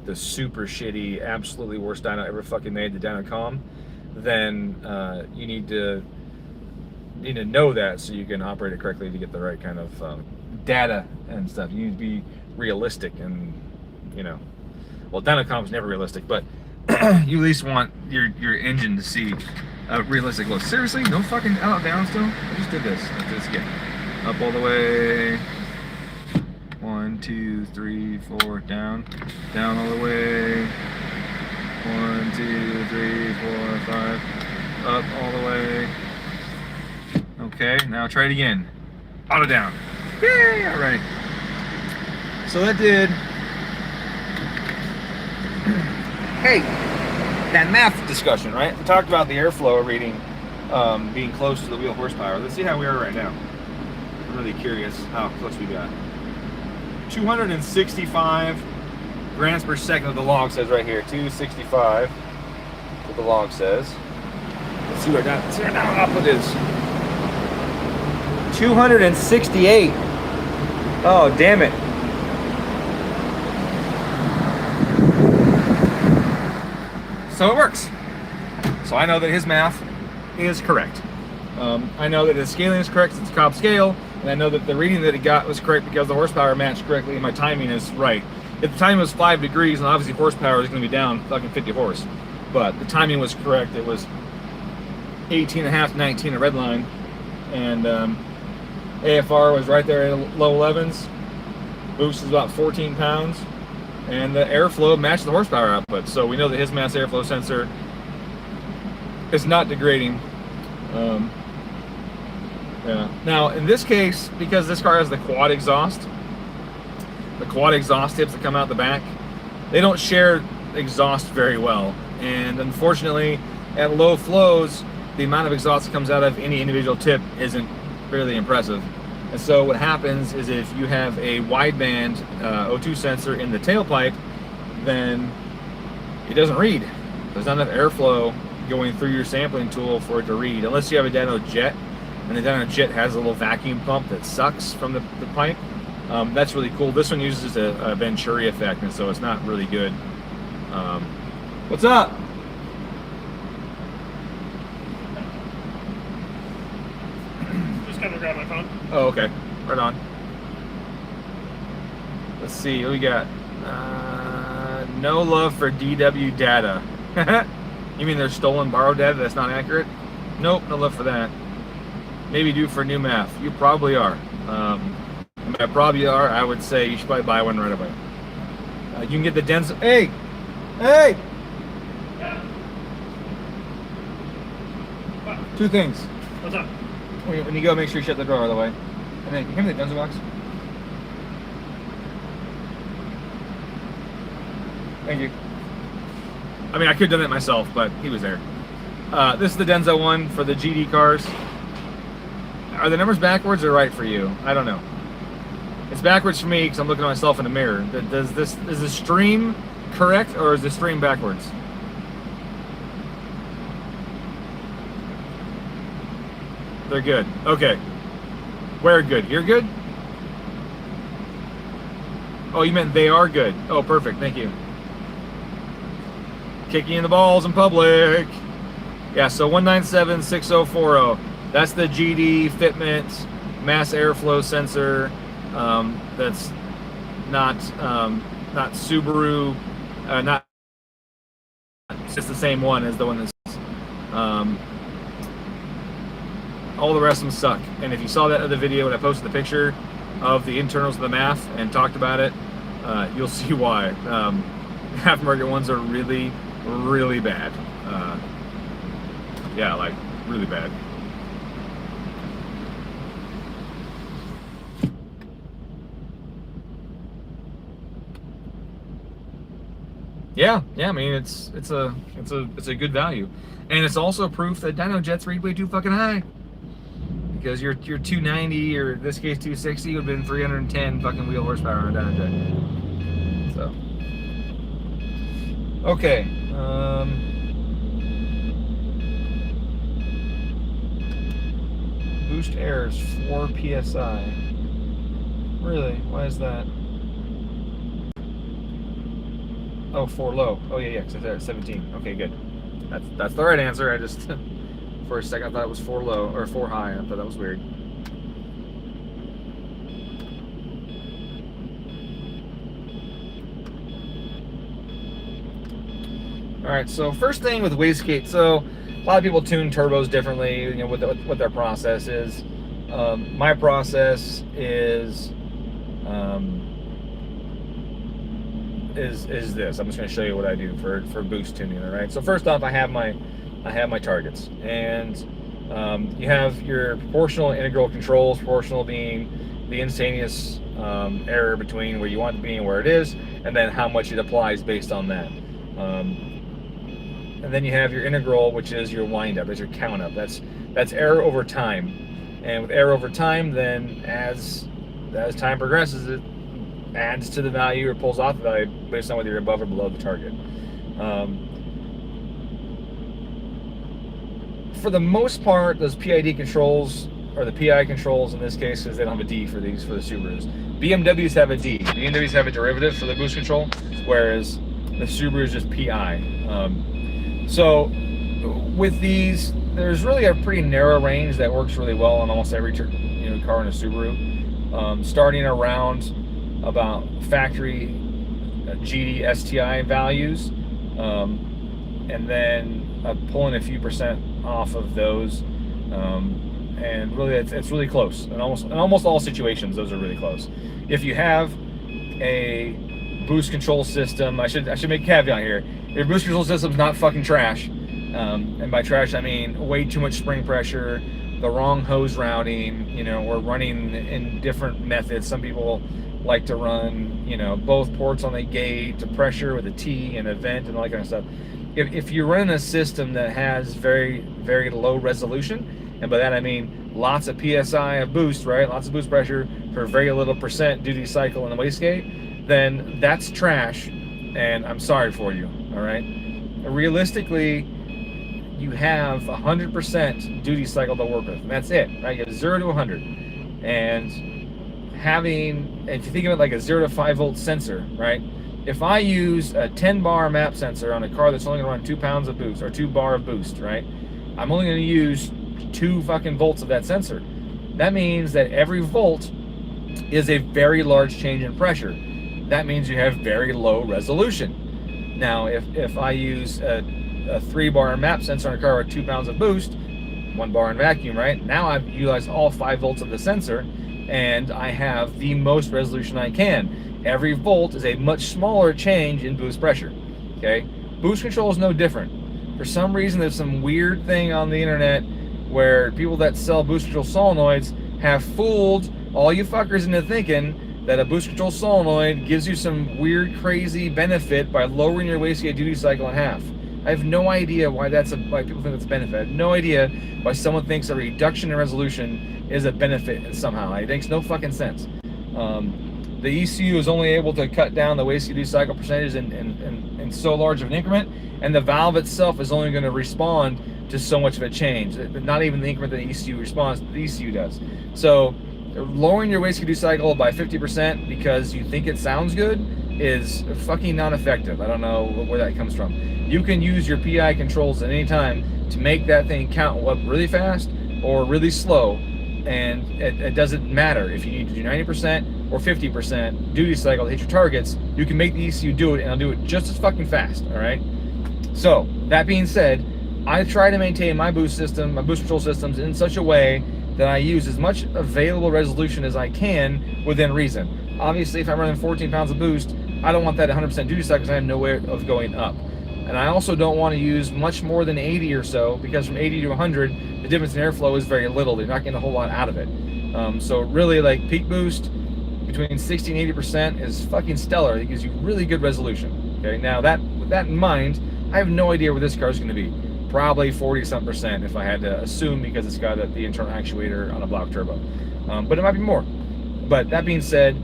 the super shitty, absolutely worst dyno ever fucking made, the Dyno.com, then you need to know that so you can operate it correctly to get the right kind of data and stuff. You need to be realistic, and well, Dyno.com is never realistic, but you at least want your engine to see realistic look. Seriously, no fucking out down still? I just did this. Let's do this again. Up all the way. 1, 2, 3, 4, down. Down all the way. 1, 2, 3, 4, 5. Up all the way. Okay, now try it again. Auto down. Yay! Alright. So that did. Hey! That MAF discussion, right? We talked about the airflow reading being close to the wheel horsepower. Let's see how we are right now. I'm really curious how close we got. 265 grams per second, what the log says right here. 265, what the log says. Let's see what our output is. 268. Oh, damn it. So it works. So I know that his math is correct. I know that his scaling is correct, it's a Cobb scale, and I know that the reading that it got was correct because the horsepower matched correctly and my timing is right. If the timing was 5 degrees, and obviously horsepower is going to be down fucking 50 horse, but the timing was correct. It was 18.5 to 19 a red line, and AFR was right there in low 11s. Boost is about 14 pounds. And the airflow matched the horsepower output, so we know that his mass airflow sensor is not degrading. Yeah. Now, in this case, because this car has the quad exhaust tips that come out the back, they don't share exhaust very well. And unfortunately, at low flows, the amount of exhaust that comes out of any individual tip isn't really impressive. And so what happens is if you have a wideband O2 sensor in the tailpipe, then it doesn't read. There's not enough airflow going through your sampling tool for it to read, unless you have a dyno jet, and the dyno jet has a little vacuum pump that sucks from the pipe. That's really cool. This one uses a Venturi effect, and so it's not really good. What's up? Gonna grab my phone. Oh, okay. Right on. Let's see, what we got? No love for DW data. You mean there's stolen, borrowed data that's not accurate? Nope, no love for that. Maybe due for new MAF. You probably are. I probably are. I would say you should probably buy one right away. You can get the dense. Hey! Hey! Two things. What's up? When you go, make sure you shut the door all the way. And then, give me the Denso box. Thank you. I mean, I could have done it myself, but he was there. This is the Denso one for the GD cars. Are the numbers backwards or right for you? I don't know. It's backwards for me because I'm looking at myself in the mirror. Is the stream correct or is the stream backwards? They're good. Okay. Where good? You're good? Oh, you meant they are good. Oh, perfect. Thank you. Kicking in the balls in public. Yeah, so 1976040. That's the GD fitment mass airflow sensor. That's not Subaru. Not. It's just the same one as the one that's. All the rest of them suck. And if you saw that other video when I posted the picture of the internals of the MAF and talked about it, you'll see why. Aftermarket ones are really, really bad. Yeah, like really bad. Yeah. I mean, it's a good value, and it's also proof that dyno jets read way too fucking high. Because your 290 or in this case 260 would have been 310 fucking wheel horsepower on a dyno jet. So okay. Boost air is 4 psi. Really? Why is that? Oh, 4 low. Oh yeah, because they're at 17. Okay, good. That's the right answer. I just for a second I thought it was 4 low or 4 high. I thought that was weird. All right. So first thing with wastegate. So a lot of people tune turbos differently. You know what their process is. My process is this. I'm just going to show you what I do for boost tuning. All right. So first off, I have my targets, and you have your proportional and integral controls. Proportional being the instantaneous error between where you want it to be and where it is, and then how much it applies based on that. And then you have your integral, which is your wind up, that's your count up. That's error over time, and with error over time, then as time progresses, it adds to the value or pulls off the value based on whether you're above or below the target. For the most part, those PID controls, or the PI controls in this case, because they don't have a D for these for the Subarus. BMWs have a D. BMWs have a derivative for the boost control, whereas the Subaru is just PI. So with these, there's really a pretty narrow range that works really well on almost every car in a Subaru, starting around about factory GD STI values, and then pulling a few % off of those, and really it's really close. In almost all situations, those are really close. If you have a boost control system, I should make a caveat here. If your boost control system's not fucking trash, and by trash I mean way too much spring pressure, the wrong hose routing, or running in different methods. Some people like to run, both ports on the gate to pressure with a T and a vent and all that kind of stuff. If you run a system that has very, very low resolution, and by that I mean lots of PSI of boost, right? Lots of boost pressure for very little % duty cycle in the wastegate, then that's trash, and I'm sorry for you, all right? Realistically, you have 100% duty cycle to work with, and that's it, right? You have 0 to 100. And if you think of it like a 0 to 5 volt sensor, right? If I use a 10 bar MAP sensor on a car that's only gonna run 2 pounds of boost, or 2 bar of boost, right? I'm only gonna use 2 fucking volts of that sensor. That means that every volt is a very large change in pressure. That means you have very low resolution. Now, if I use a 3 bar MAP sensor on a car with 2 pounds of boost, 1 bar in vacuum, right? Now I've utilized all 5 volts of the sensor, and I have the most resolution I can. Every volt is a much smaller change in boost pressure, okay? Boost control is no different. For some reason, there's some weird thing on the internet where people that sell boost control solenoids have fooled all you fuckers into thinking that a boost control solenoid gives you some weird, crazy benefit by lowering your wastegate duty cycle in half. I have no idea why why people think that's a benefit. I have no idea why someone thinks a reduction in resolution is a benefit somehow. It makes no fucking sense. The ECU is only able to cut down the wastegate duty cycle percentage in so large of an increment, and the valve itself is only going to respond to so much of a change. Not even the increment that the ECU responds, the ECU does. So lowering your wastegate duty cycle by 50% because you think it sounds good is fucking non-effective. I don't know where that comes from. You can use your PI controls at any time to make that thing count up really fast or really slow, and it doesn't matter if you need to do 90% or 50% duty cycle to hit your targets. You can make the ECU do it, and it'll do it just as fucking fast. All right. So that being said, I try to maintain my boost system, my boost control systems in such a way that I use as much available resolution as I can within reason. Obviously, if I'm running 14 pounds of boost, I don't want that 100% duty cycle because I have no way of going up. And I also don't want to use much more than 80 or so, because from 80 to 100, the difference in airflow is very little. They're not getting a whole lot out of it. So really, like, peak boost between 60 and 80% is fucking stellar. It gives you really good resolution. Okay, now with that in mind, I have no idea where this car is going to be. Probably 40-something% if I had to assume, because it's got the internal actuator on a block turbo. But it might be more. But that being said,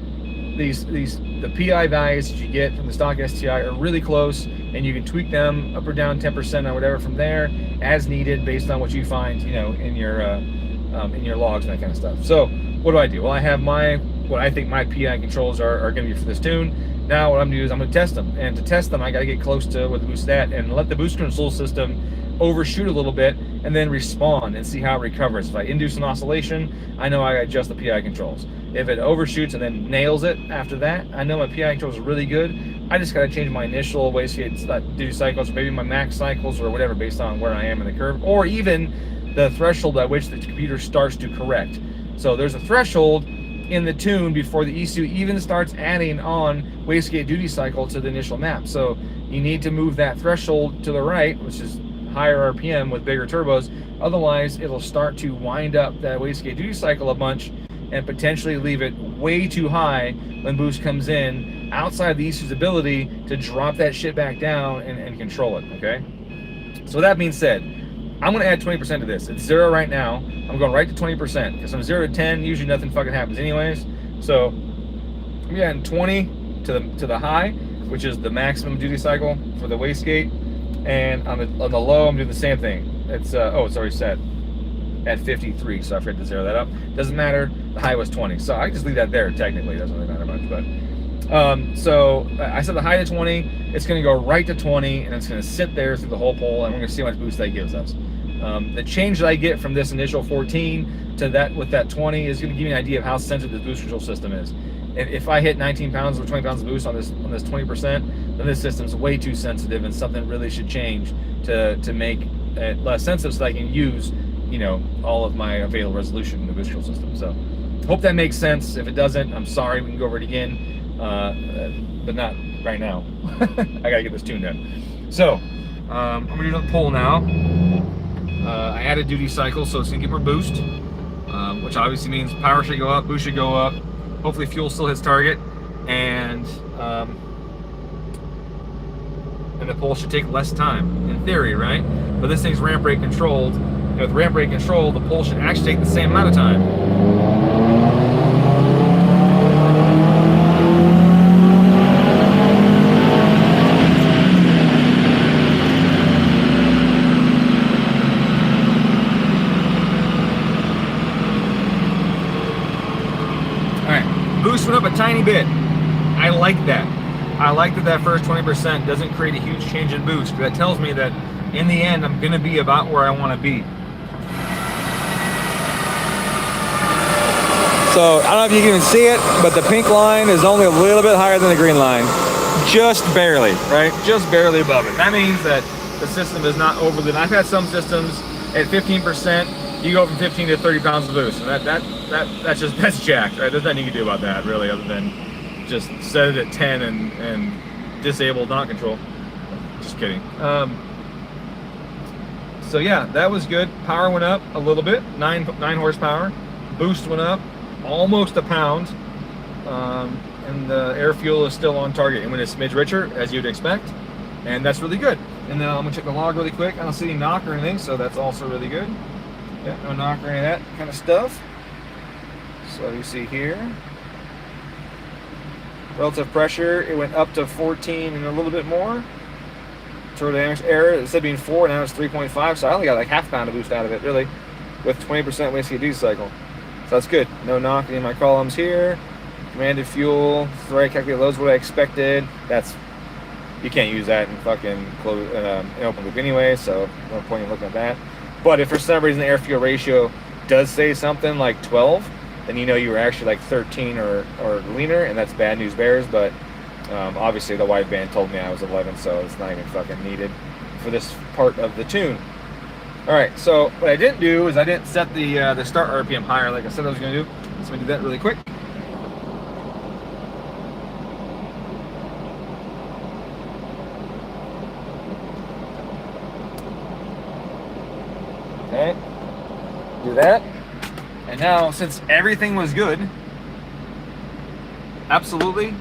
the PI values that you get from the stock STI are really close, and you can tweak them up or down 10% or whatever from there as needed based on what you find, you know, in your logs and that kind of stuff. So what do? Well, I have what I think my PI controls are going to be for this tune. Now what I'm going to do is I'm going to test them, and to test them I got to get close to where the boost is at and let the boost control system overshoot a little bit and then respond and see how it recovers. If I induce an oscillation, I know I adjust the PI controls. If it overshoots and then nails it after that, I know my PI controls are really good. I just got to change my initial wastegate duty cycles, or maybe my max cycles or whatever, based on where I am in the curve, or even the threshold at which the computer starts to correct. So there's a threshold in the tune before the ECU even starts adding on wastegate duty cycle to the initial map. So you need to move that threshold to the right, which is higher RPM with bigger turbos. Otherwise, it'll start to wind up that wastegate duty cycle a bunch and potentially leave it way too high when boost comes in, outside the ECU's ability to drop that shit back down and control it. Okay. So that being said, I'm going to add 20% to this. It's 0 right now. I'm going right to 20% because from 0 to 10, usually nothing fucking happens anyways. So I'm adding 20 to the high, which is the maximum duty cycle for the wastegate. And on the low, I'm doing the same thing. It's it's already set at 53, so I forgot to zero that up. Doesn't matter. The high was 20, so I just leave that there. Technically, it doesn't really matter much. But so I set the high to 20. It's going to go right to 20, and it's going to sit there through the whole pole, and we're going to see how much boost that gives us. The change that I get from this initial 14 to that with that 20 is going to give you an idea of how sensitive the boost control system is. If I hit 19 pounds or 20 pounds of boost on this 20%, then this system's way too sensitive, and something really should change to make it less sensitive so that I can use, you know, all of my available resolution in the boost control system. So hope that makes sense. If it doesn't, I'm sorry. We can go over it again, but not right now. I gotta get this tuned in. So I'm gonna do the pole now. I added duty cycle, so it's gonna get more boost, which obviously means power should go up, boost should go up. Hopefully fuel still hits target, and the pole should take less time, in theory, right? But this thing's ramp brake controlled, and with ramp brake control, the pole should actually take the same amount of time. Boost went up a tiny bit. I like that. I like that first 20% doesn't create a huge change in boost. That tells me that in the end, I'm going to be about where I want to be. So I don't know if you can even see it, but the pink line is only a little bit higher than the green line. Just barely, right? Just barely above it. That means that the system is not overly. I've had some systems at 15%, you go from 15 to 30 pounds of boost. And that's jacked, right? There's nothing you can do about that, really, other than just set it at 10 and disable knock control. Just kidding. So yeah, that was good. Power went up a little bit, 9 horsepower. Boost went up almost a pound. And the air fuel is still on target. And when it's a smidge richer, as you'd expect, and that's really good. And then I'm gonna check the log really quick. I don't see any knock or anything, so that's also really good. Yeah, no knock or any of that kind of stuff. So you see here, relative pressure, it went up to 14 and a little bit more. Turbodynamics error, instead of being 4, now it's 3.5, so I only got like half a pound of boost out of it, really, with 20% wasted diesel cycle. So that's good. No knock in my columns here. Commanded fuel, the right calculated loads, what I expected. That's, you can't use that in fucking close, in open loop anyway, so no point in looking at that. But if for some reason the air fuel ratio does say something like 12, then you know you were actually like 13 or leaner, and that's bad news bears. But obviously the wideband told me I was 11, so it's not even fucking needed for this part of the tune. All right, so what I didn't do is I didn't set the start RPM higher like I said I was gonna do. So I'm gonna do that really quick. Okay, do that. And now, since everything was good, absolutely,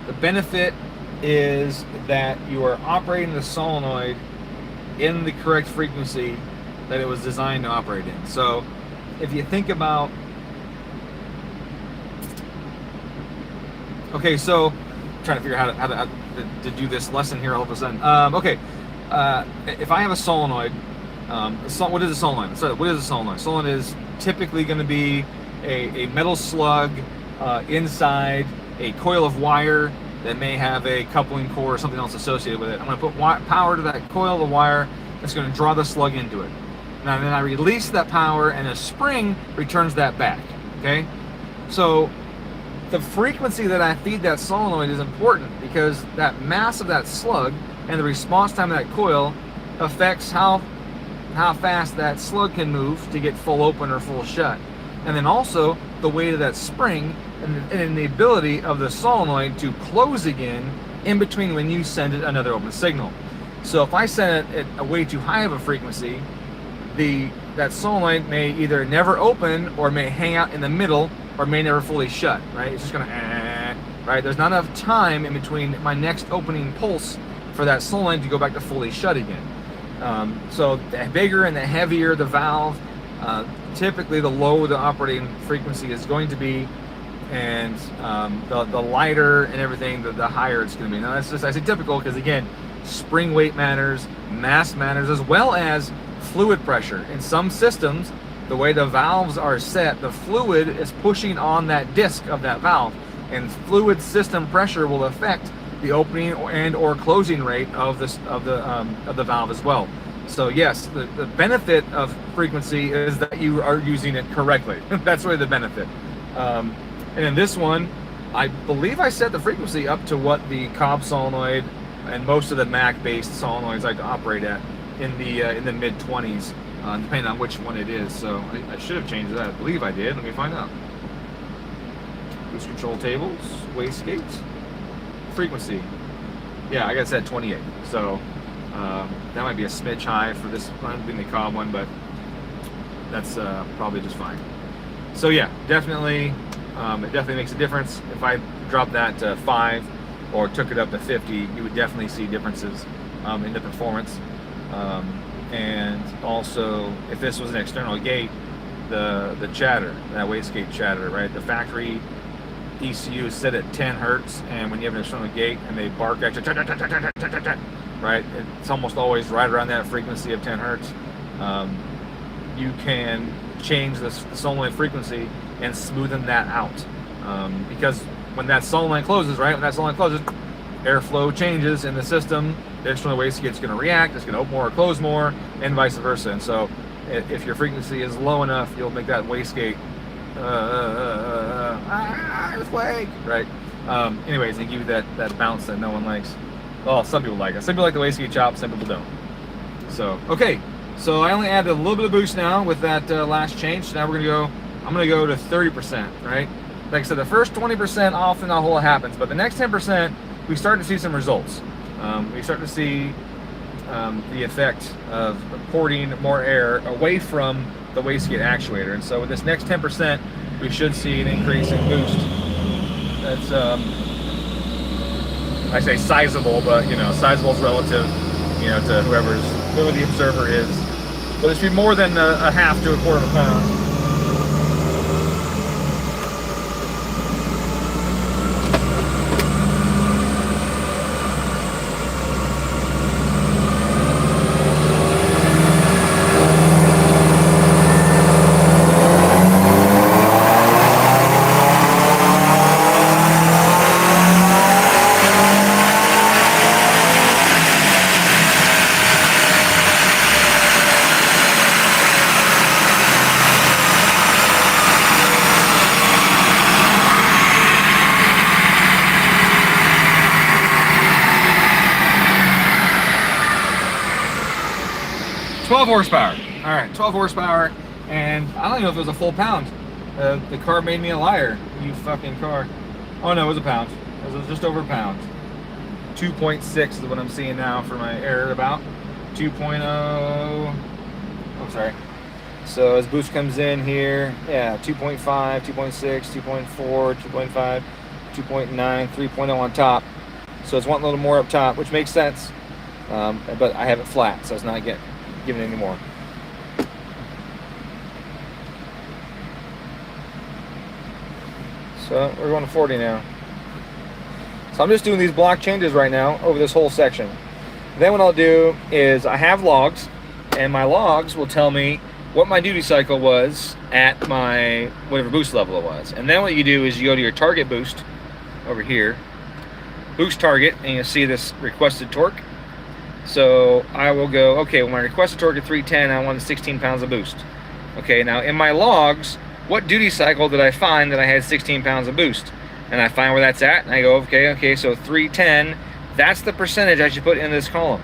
the benefit is that you are operating the solenoid in the correct frequency that it was designed to operate in. So if you think about, okay, so I'm trying to figure out how to do this lesson here all of a sudden. If I have a solenoid, what is a solenoid? So what is a solenoid? Solenoid is typically going to be a metal slug inside a coil of wire that may have a coupling core or something else associated with it. I'm going to put power to that coil of wire that's going to draw the slug into it. Now then I release that power and a spring returns that back. Okay, so the frequency that I feed that solenoid is important because that mass of that slug and the response time of that coil affects how fast that slug can move to get full open or full shut. And then also the weight of that spring and the ability of the solenoid to close again in between when you send it another open signal. So if I send it at a way too high of a frequency, that solenoid may either never open or may hang out in the middle or may never fully shut, right? It's just gonna, right? There's not enough time in between my next opening pulse for that solenoid to go back to fully shut again. So the bigger and the heavier the valve, typically the lower the operating frequency is going to be, and the lighter and everything, the higher it's going to be. Now that's just, I say typical because again, spring weight matters, mass matters, as well as fluid pressure. In some systems, the way the valves are set, the fluid is pushing on that disc of that valve, and fluid system pressure will affect the opening and or closing rate of the valve as well. So yes, the benefit of frequency is that you are using it correctly. That's really the benefit. And in this one, I believe I set the frequency up to what the Cobb solenoid and most of the MAC based solenoids like to operate at in the mid 20s, depending on which one it is. So I should have changed that. I believe I did. Let me find out. Boost control tables, wastegate, frequency. Yeah, I got it set at 28. So that might be a smidge high for this one, being the Cobb one, but that's probably just fine. So yeah, definitely, it definitely makes a difference. If I dropped that to 5 or took it up to 50, you would definitely see differences in the performance. And also, if this was an external gate, the chatter, that wastegate chatter, right? The factory ECU is set at 10 hertz, and when you have an external gate and they bark at you, right? It's almost always right around that frequency of 10 hertz. You can change the solenoid frequency and smoothen that out. Because when that solenoid closes, right? When that solenoid closes, airflow changes in the system. The external wastegate's going to react. It's going to open more or close more, and vice versa. And so, if your frequency is low enough, you'll make that wastegate earthquake, right? Anyways, they give you that bounce that no one likes. Well, some people like it. Some people like the wastegate chop, some people don't. So, okay. So I only added a little bit of boost now with that last change. So now I'm gonna go to 30%, right? Like I said, the first 20% often not a whole lot happens, but the next 10%, we start to see some results. we start to see the effect of porting more air away from the wastegate actuator. And so with this next 10%, we should see an increase in boost. That's, I say sizable, but you know, sizable is relative, you know, to whoever the observer is. But it should be more than a half to a quarter of a pound. Horsepower. All right, 12 horsepower, and I don't even know if it was a full pound. The car made me a liar. You fucking car. Oh no, it was a pound. It was just over a pound. 2.6 is what I'm seeing now for my error about. 2.0. Oh, sorry. So as boost comes in here, yeah, 2.5, 2.6, 2.4, 2.5, 2.9, 3.0 on top. So it's one little more up top, which makes sense. But I have it flat, so it's not giving any more. So we're going to 40 now. So I'm just doing these block changes right now over this whole section. Then what I'll do is I have logs, and my logs will tell me what my duty cycle was at my whatever boost level it was. And then what you do is you go to your target boost over here, boost target, and you'll see this requested torque. So I will go, okay, well, my requested torque at 310, I wanted 16 pounds of boost. Okay, now in my logs, what duty cycle did I find that I had 16 pounds of boost? And I find where that's at, and I go, okay, so 310, that's the percentage I should put in this column.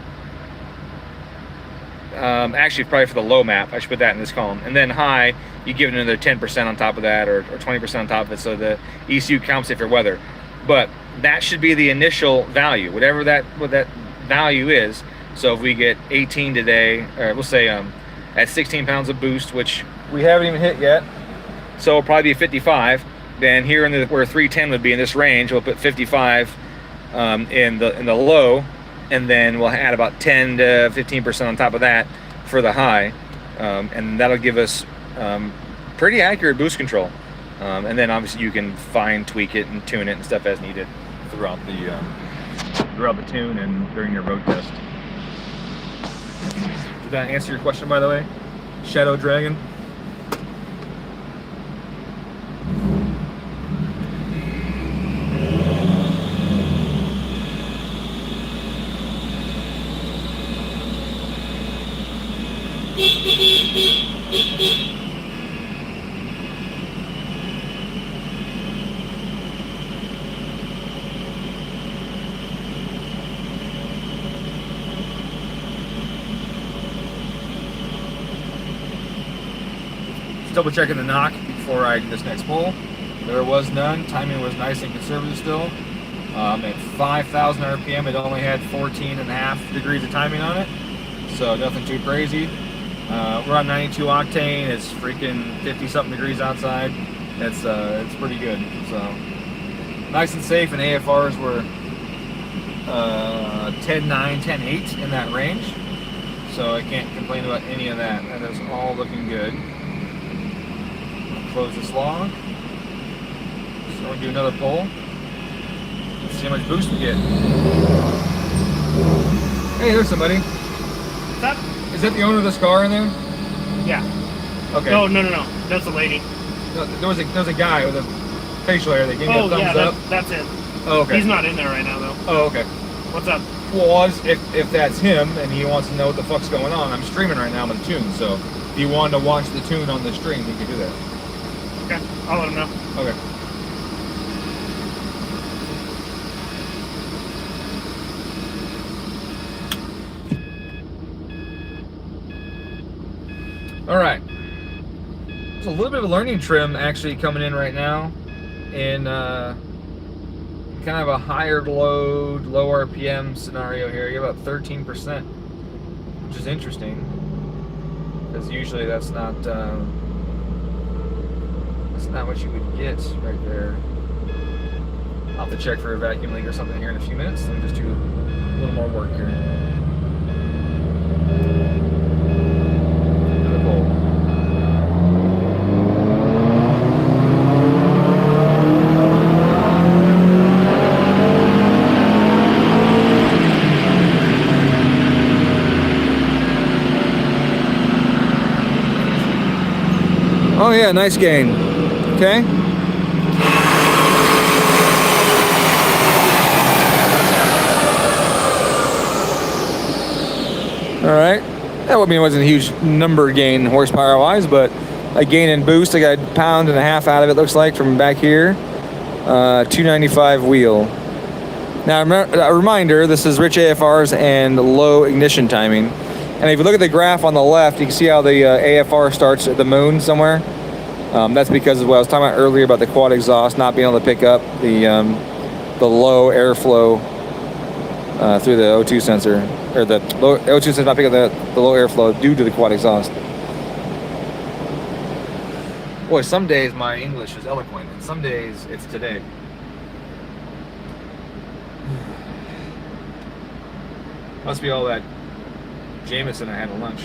Actually, probably for the low map, I should put that in this column. And then high, you give it another 10% on top of that, or 20% on top of it, so the ECU counts it for weather. But that should be the initial value, what that value is. So if we get 18 today, or we'll say at 16 pounds of boost, which we haven't even hit yet, so it'll probably be 55. Then here where 310 would be in this range, we'll put 55 in the low, and then we'll add about 10 to 15% on top of that for the high, and that'll give us pretty accurate boost control. And then obviously you can fine tweak it and tune it and stuff as needed throughout the tune and during your road test. Did that answer your question, by the way? Shadow Dragon? Double checking the knock before I do this next pull. There was none. Timing was nice and conservative still. At 5,000 RPM, it only had 14.5 degrees of timing on it, so nothing too crazy. We're on 92 octane. It's freaking 50-something degrees outside. It's pretty good. So nice and safe, and AFRs were 10.9, 10.8 in that range. So I can't complain about any of that. That is all looking good. Close this log. So we'll do another pull. Let's see how much boost we get. Hey, there's somebody. What's up? Is that the owner of this car in there? Yeah. Okay. No. That's a lady. No, there was a guy with a facial hair that gave me a thumbs up. That's him. Oh, okay. He's not in there right now, though. Oh, okay. What's up? Well, if that's him and he wants to know what the fuck's going on, I'm streaming right now with the tune. So if you wanted to watch the tune on the stream, you can do that. Okay, I'll let him know. Okay. All right. There's a little bit of a learning trim actually coming in right now in kind of a higher load, low RPM scenario here. You have about 13%, which is interesting because usually that's not what you would get right there. I'll have to check for a vacuum leak or something here in a few minutes. Let me just do a little more work here. Another pole. Oh yeah, nice gain. Okay. All right. That would mean it wasn't a huge number gain horsepower wise, but a gain in boost. I got 1.5 pounds out of it, looks like, from back here. 295 wheel. Now, a reminder, this is rich AFRs and low ignition timing. And if you look at the graph on the left, you can see how the AFR starts at the moon somewhere. That's because of what I was talking about earlier about the quad exhaust not being able to pick up the low airflow through the O2 sensor, or the low O2 sensor not picking up the low airflow due to the quad exhaust. Boy, some days my English is eloquent, and some days it's today. Must be all that Jameson I had at lunch.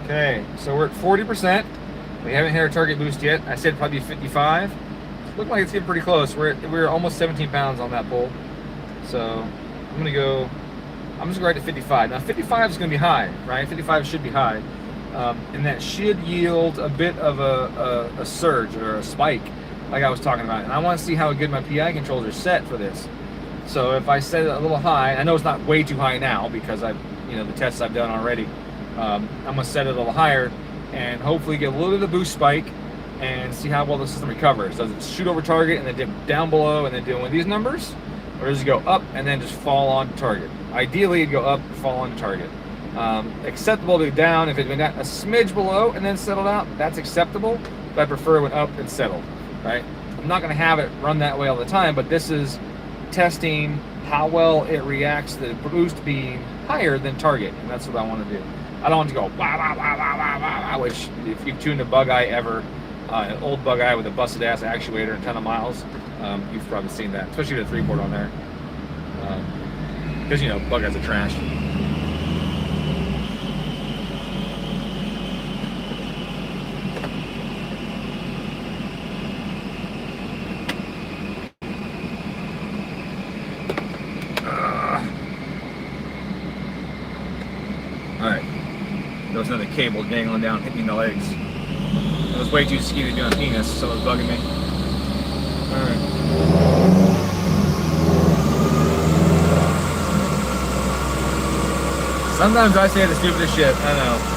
Okay, so we're at 40%. We haven't hit our target boost yet. I said probably 55. Look like it's getting pretty close. We're almost 17 pounds on that pole. So I'm just gonna go right to 55. Now 55 is gonna be high, right? 55 should be high. And that should yield a bit of a surge or a spike, like I was talking about. And I want to see how good my PI controls are set for this. So if I set it a little high, I know it's not way too high now because the tests I've done already. I'm gonna set it a little higher and hopefully get a little bit of a boost spike and see how well the system recovers. Does it shoot over target and then dip down below and then do one of these numbers, or does it go up and then just fall on target? Ideally, it'd go up, fall on target. Acceptable to go down if it went a smidge below and then settled out. That's acceptable, but I prefer it went up and settled. Right? I'm not gonna have it run that way all the time, but this is testing how well it reacts to the boost being higher than target, and that's what I want to do. I don't want to go wah, wah, wah, wah, wah, wah, which if you've tuned a bug eye ever, an old bug eye with a busted ass actuator and a ton of miles, you've probably seen that, especially with a 3-port on there. Because bug eyes are trash. Alright. There was another cable dangling down, hitting me in the legs. It was way too skinny to be on penis, so it was bugging me. Alright. Sometimes I say the stupidest shit, I know.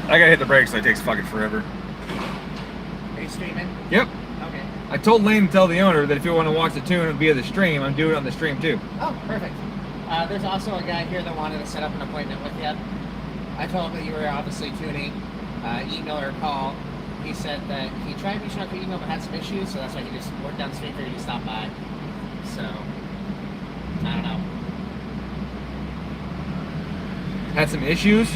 I gotta hit the brakes, so it takes fucking forever. Are you streaming? Yep. Okay. I told Lane to tell the owner that if you want to watch the tune via the stream, I'm doing it on the stream too. Oh, perfect. There's also a guy here that wanted to set up an appointment with you. I told him that you were obviously tuning, email or call. He said that he tried reaching out to email but had some issues, so that's why he just worked down the street for you to stop by. So, I don't know. Had some issues?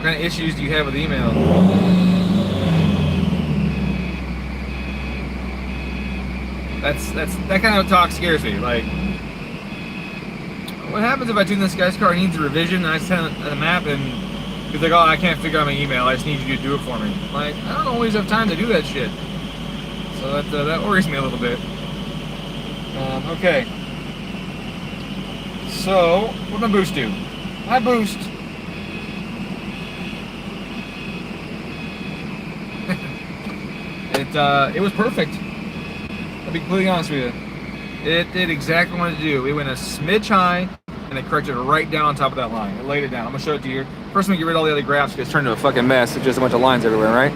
What kind of issues do you have with email? That kind of talk scares me. Like, what happens if I tune this guy's car, he needs a revision, and I send a map, and he's like, oh, I can't figure out my email, I just need you to do it for me. Like, I don't always have time to do that shit. So that worries me a little bit. Okay. So, what did my boost do? My boost... it was perfect. I'll be completely honest with you. It did exactly what I wanted to do. It went a smidge high, and it corrected right down on top of that line. It laid it down. I'm gonna show it to you. First, I'm gonna get rid of all the other graphs because it's turned into a fucking mess. It's just a bunch of lines everywhere, right?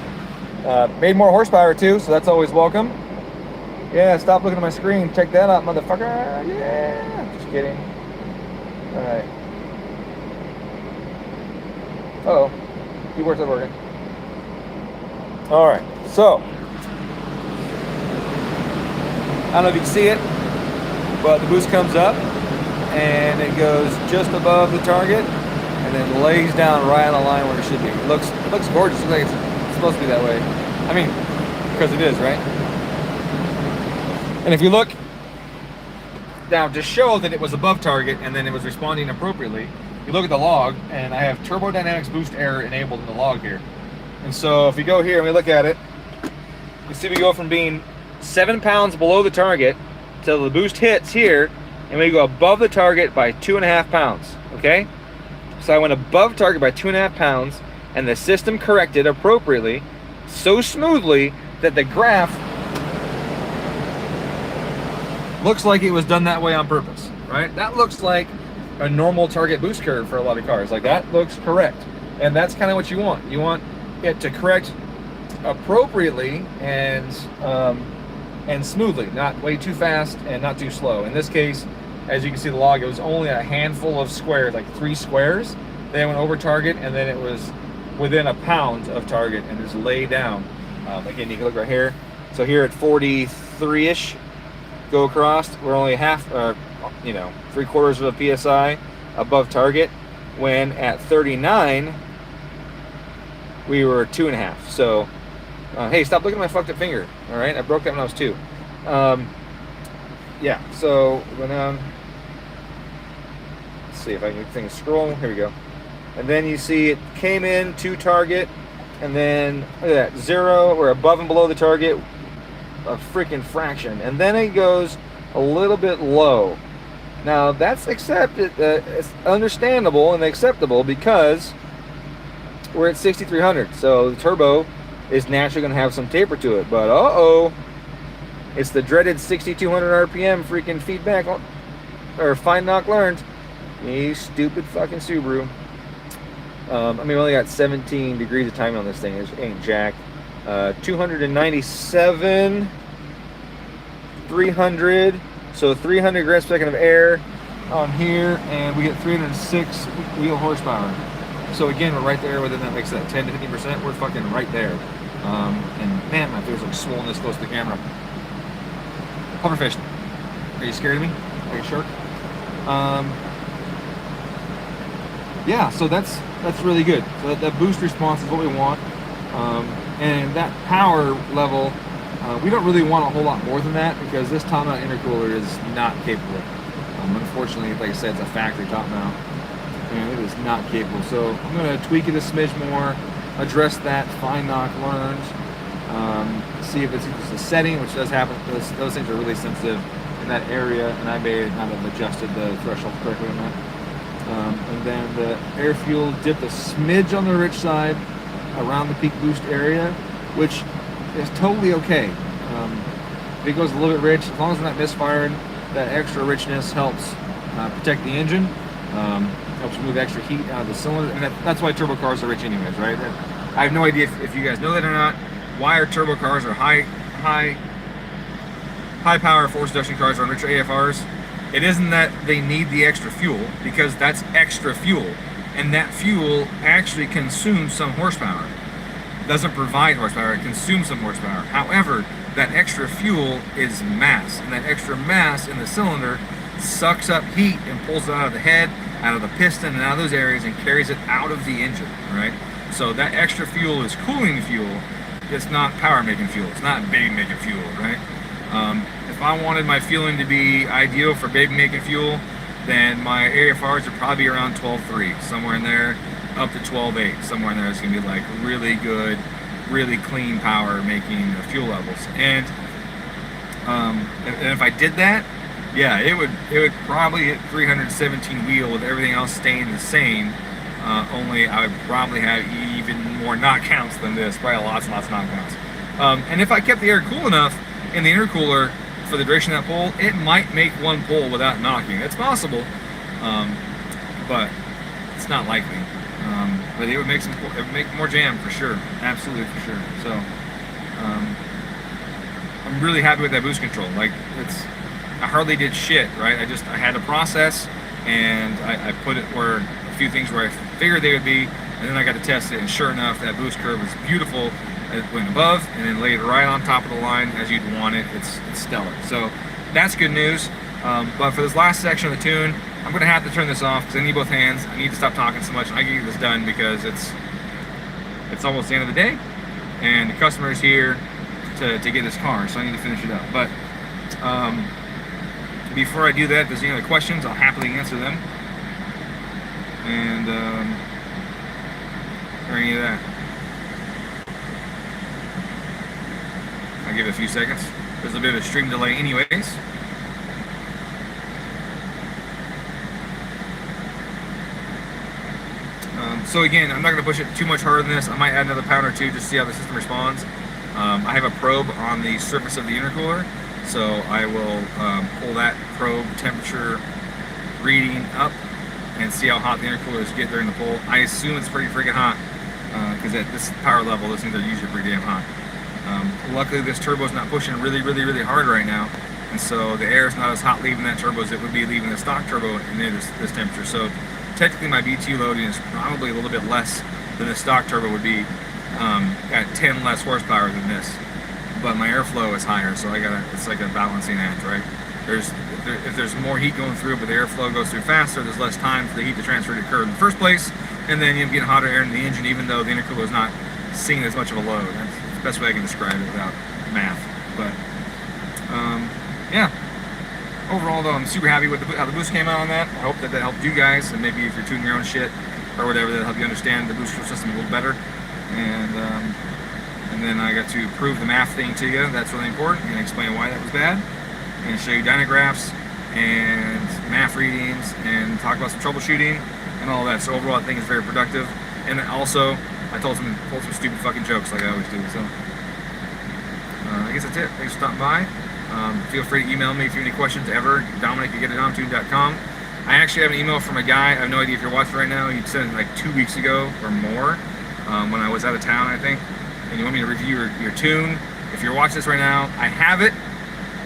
Made more horsepower too, so that's always welcome. Yeah, stop looking at my screen. Check that out, motherfucker. Yeah, just kidding. All right. Uh-oh, keyboard's not working. All right, so. I don't know if you can see it, but the boost comes up and it goes just above the target and then lays down right on the line where it should be. It looks gorgeous. It looks like it's supposed to be that way. I mean, because it is, right? And if you look down to show that it was above target and then it was responding appropriately, you look at the log, and I have turbodynamics boost error enabled in the log here. And so if you go here and we look at it, you see we go from being 7 pounds below the target till the boost hits here, and we go above the target by 2.5 pounds. Okay, so I went above target by 2.5 pounds, and the system corrected appropriately so smoothly that the graph looks like it was done that way on purpose, right? That looks like a normal target boost curve for a lot of cars. Like, that looks correct, and that's kind of what you want. You want it to correct appropriately and smoothly, not way too fast and not too slow. In this case, as you can see the log, it was only a handful of squares, like 3 squares. Then went over target, and then it was within a pound of target and just lay down. Again, you can look right here. So here at 43-ish, go across, we're only half, 3/4 of a PSI above target. When at 39, we were 2.5. So, hey, stop looking at my fucked up finger. All right, I broke that when I was 2. Yeah, so went down. Let's see if I can get things scroll. Here we go. And then you see it came in to target, and then look at that, 0. We're above and below the target, a freaking fraction, and then it goes a little bit low. Now that's accepted. It's understandable and acceptable because we're at 6,300, so the turbo is naturally going to have some taper to it. But it's the dreaded 6,200 RPM freaking feedback or find knock learned. You stupid fucking Subaru. We only got 17 degrees of timing on this thing. It ain't jack. 297, 300. So 300 grams per second of air on here, and we get 306 wheel horsepower. So again, we're right there within that, makes that 10 to 50%. We're fucking right there. And man, my fingers look swollen this close to the camera. Pufferfish, are you scared of me? Are you shark? Yeah, so that's really good. So that boost response is what we want. And that power level, we don't really want a whole lot more than that because this top mount intercooler is not capable. Unfortunately, like I said, it's a factory top mount and it is not capable. So I'm going to tweak it a smidge more, address that fine knock learned, see if it's just a setting, which does happen. Those things are really sensitive in that area, and I may not have adjusted the threshold correctly on that. And then the air fuel dipped a smidge on the rich side around the peak boost area, which is totally okay. If it goes a little bit rich, as long as it's not misfiring, that extra richness helps protect the engine, helps remove extra heat out of the cylinder, and that's why turbo cars are rich anyways, right? I have no idea if you guys know that or not. Why are turbo cars or high power force reduction cars on richer AFRs? It isn't that they need the extra fuel, because that's extra fuel, and that fuel actually consumes some horsepower. It doesn't provide horsepower, it consumes some horsepower. However, that extra fuel is mass, and that extra mass in the cylinder sucks up heat and pulls it out of the head, out of the piston, and out of those areas, and carries it out of the engine, right? So that extra fuel is cooling fuel. It's not power making fuel. It's not baby making fuel, right? If I wanted my fueling to be ideal for baby making fuel, then my AFRs are probably around 12.3, somewhere in there, up to 12.8, somewhere in there. It's gonna be like really good, really clean power making the fuel levels. And if I did that, yeah, it would probably hit 317 wheel with everything else staying the same. Only I would probably have even more knockcounts than this, probably lots and lots of knockcounts. And if I kept the air cool enough in the intercooler for the duration of that pull, it might make one pull without knocking. It's possible, but it's not likely. But it would make it would make more jam for sure, absolutely for sure. So I'm really happy with that boost control. Like I hardly did shit, right? I had a process, and I put it where a few things where I figured they would be, and then I got to test it, and sure enough, that boost curve was beautiful. It went above and then laid right on top of the line as you'd want it. It's stellar. So that's good news. But for this last section of the tune, I'm gonna have to turn this off because I need both hands. I need to stop talking so much. I can get this done because it's almost the end of the day, and the customer is here to get his car, so I need to finish it up. But before I do that, if there's any other questions, I'll happily answer them. And or any of that. I'll give it a few seconds. There's a bit of a stream delay anyways. So again, I'm not going to push it too much harder than this. I might add another pound or two just to see how the system responds. I have a probe on the surface of the intercooler, so I will pull that probe temperature reading up and see how hot the intercoolers get during the pull. I assume it's pretty freaking hot because at this power level, those things are usually pretty damn hot. Luckily, this turbo is not pushing really hard right now, and so the air is not as hot leaving that turbo as it would be leaving the stock turbo in this temperature. So technically, my BTU loading is probably a little bit less than the stock turbo would be. Got 10 less horsepower than this, but my airflow is higher, so it's like a balancing act, right? If there's more heat going through, but the airflow goes through faster, there's less time for the heat to transfer to occur in the first place, and then you get hotter air in the engine, even though the intercooler is not seeing as much of a load. That's the best way I can describe it without math. But yeah, overall though, I'm super happy with how the boost came out on that. I hope that helped you guys, and maybe if you're tuning your own shit or whatever, that'll help you understand the boost control system a little better. And then I got to prove the MAF thing to you. That's really important, and explain why that was bad, and show you dynagraphs and MAF readings, and talk about some troubleshooting and all that. So overall, I think it's very productive. And also, I told some stupid fucking jokes like I always do. So I guess that's it. Thanks for stopping by. Feel free to email me if you have any questions ever. Dominic@GetaDomTune.com. I actually have an email from a guy. I have no idea if you're watching right now. He sent it like 2 weeks ago or more when I was out of town, I think. And you want me to review your tune. If you're watching this right now, I have it.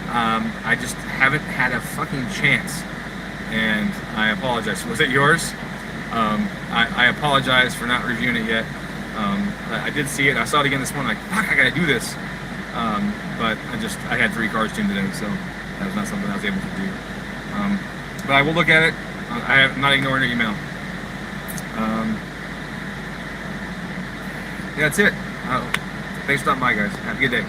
I just haven't had a fucking chance. And I apologize. Was it yours? I apologize for not reviewing it yet. I did see it. I saw it again this morning. Like, fuck, I gotta do this. But I had 3 cars tuned today, so that was not something I was able to do. But I will look at it. I'm not ignoring your email. Yeah, that's it. Thanks for stopping by, guys. Have a good day.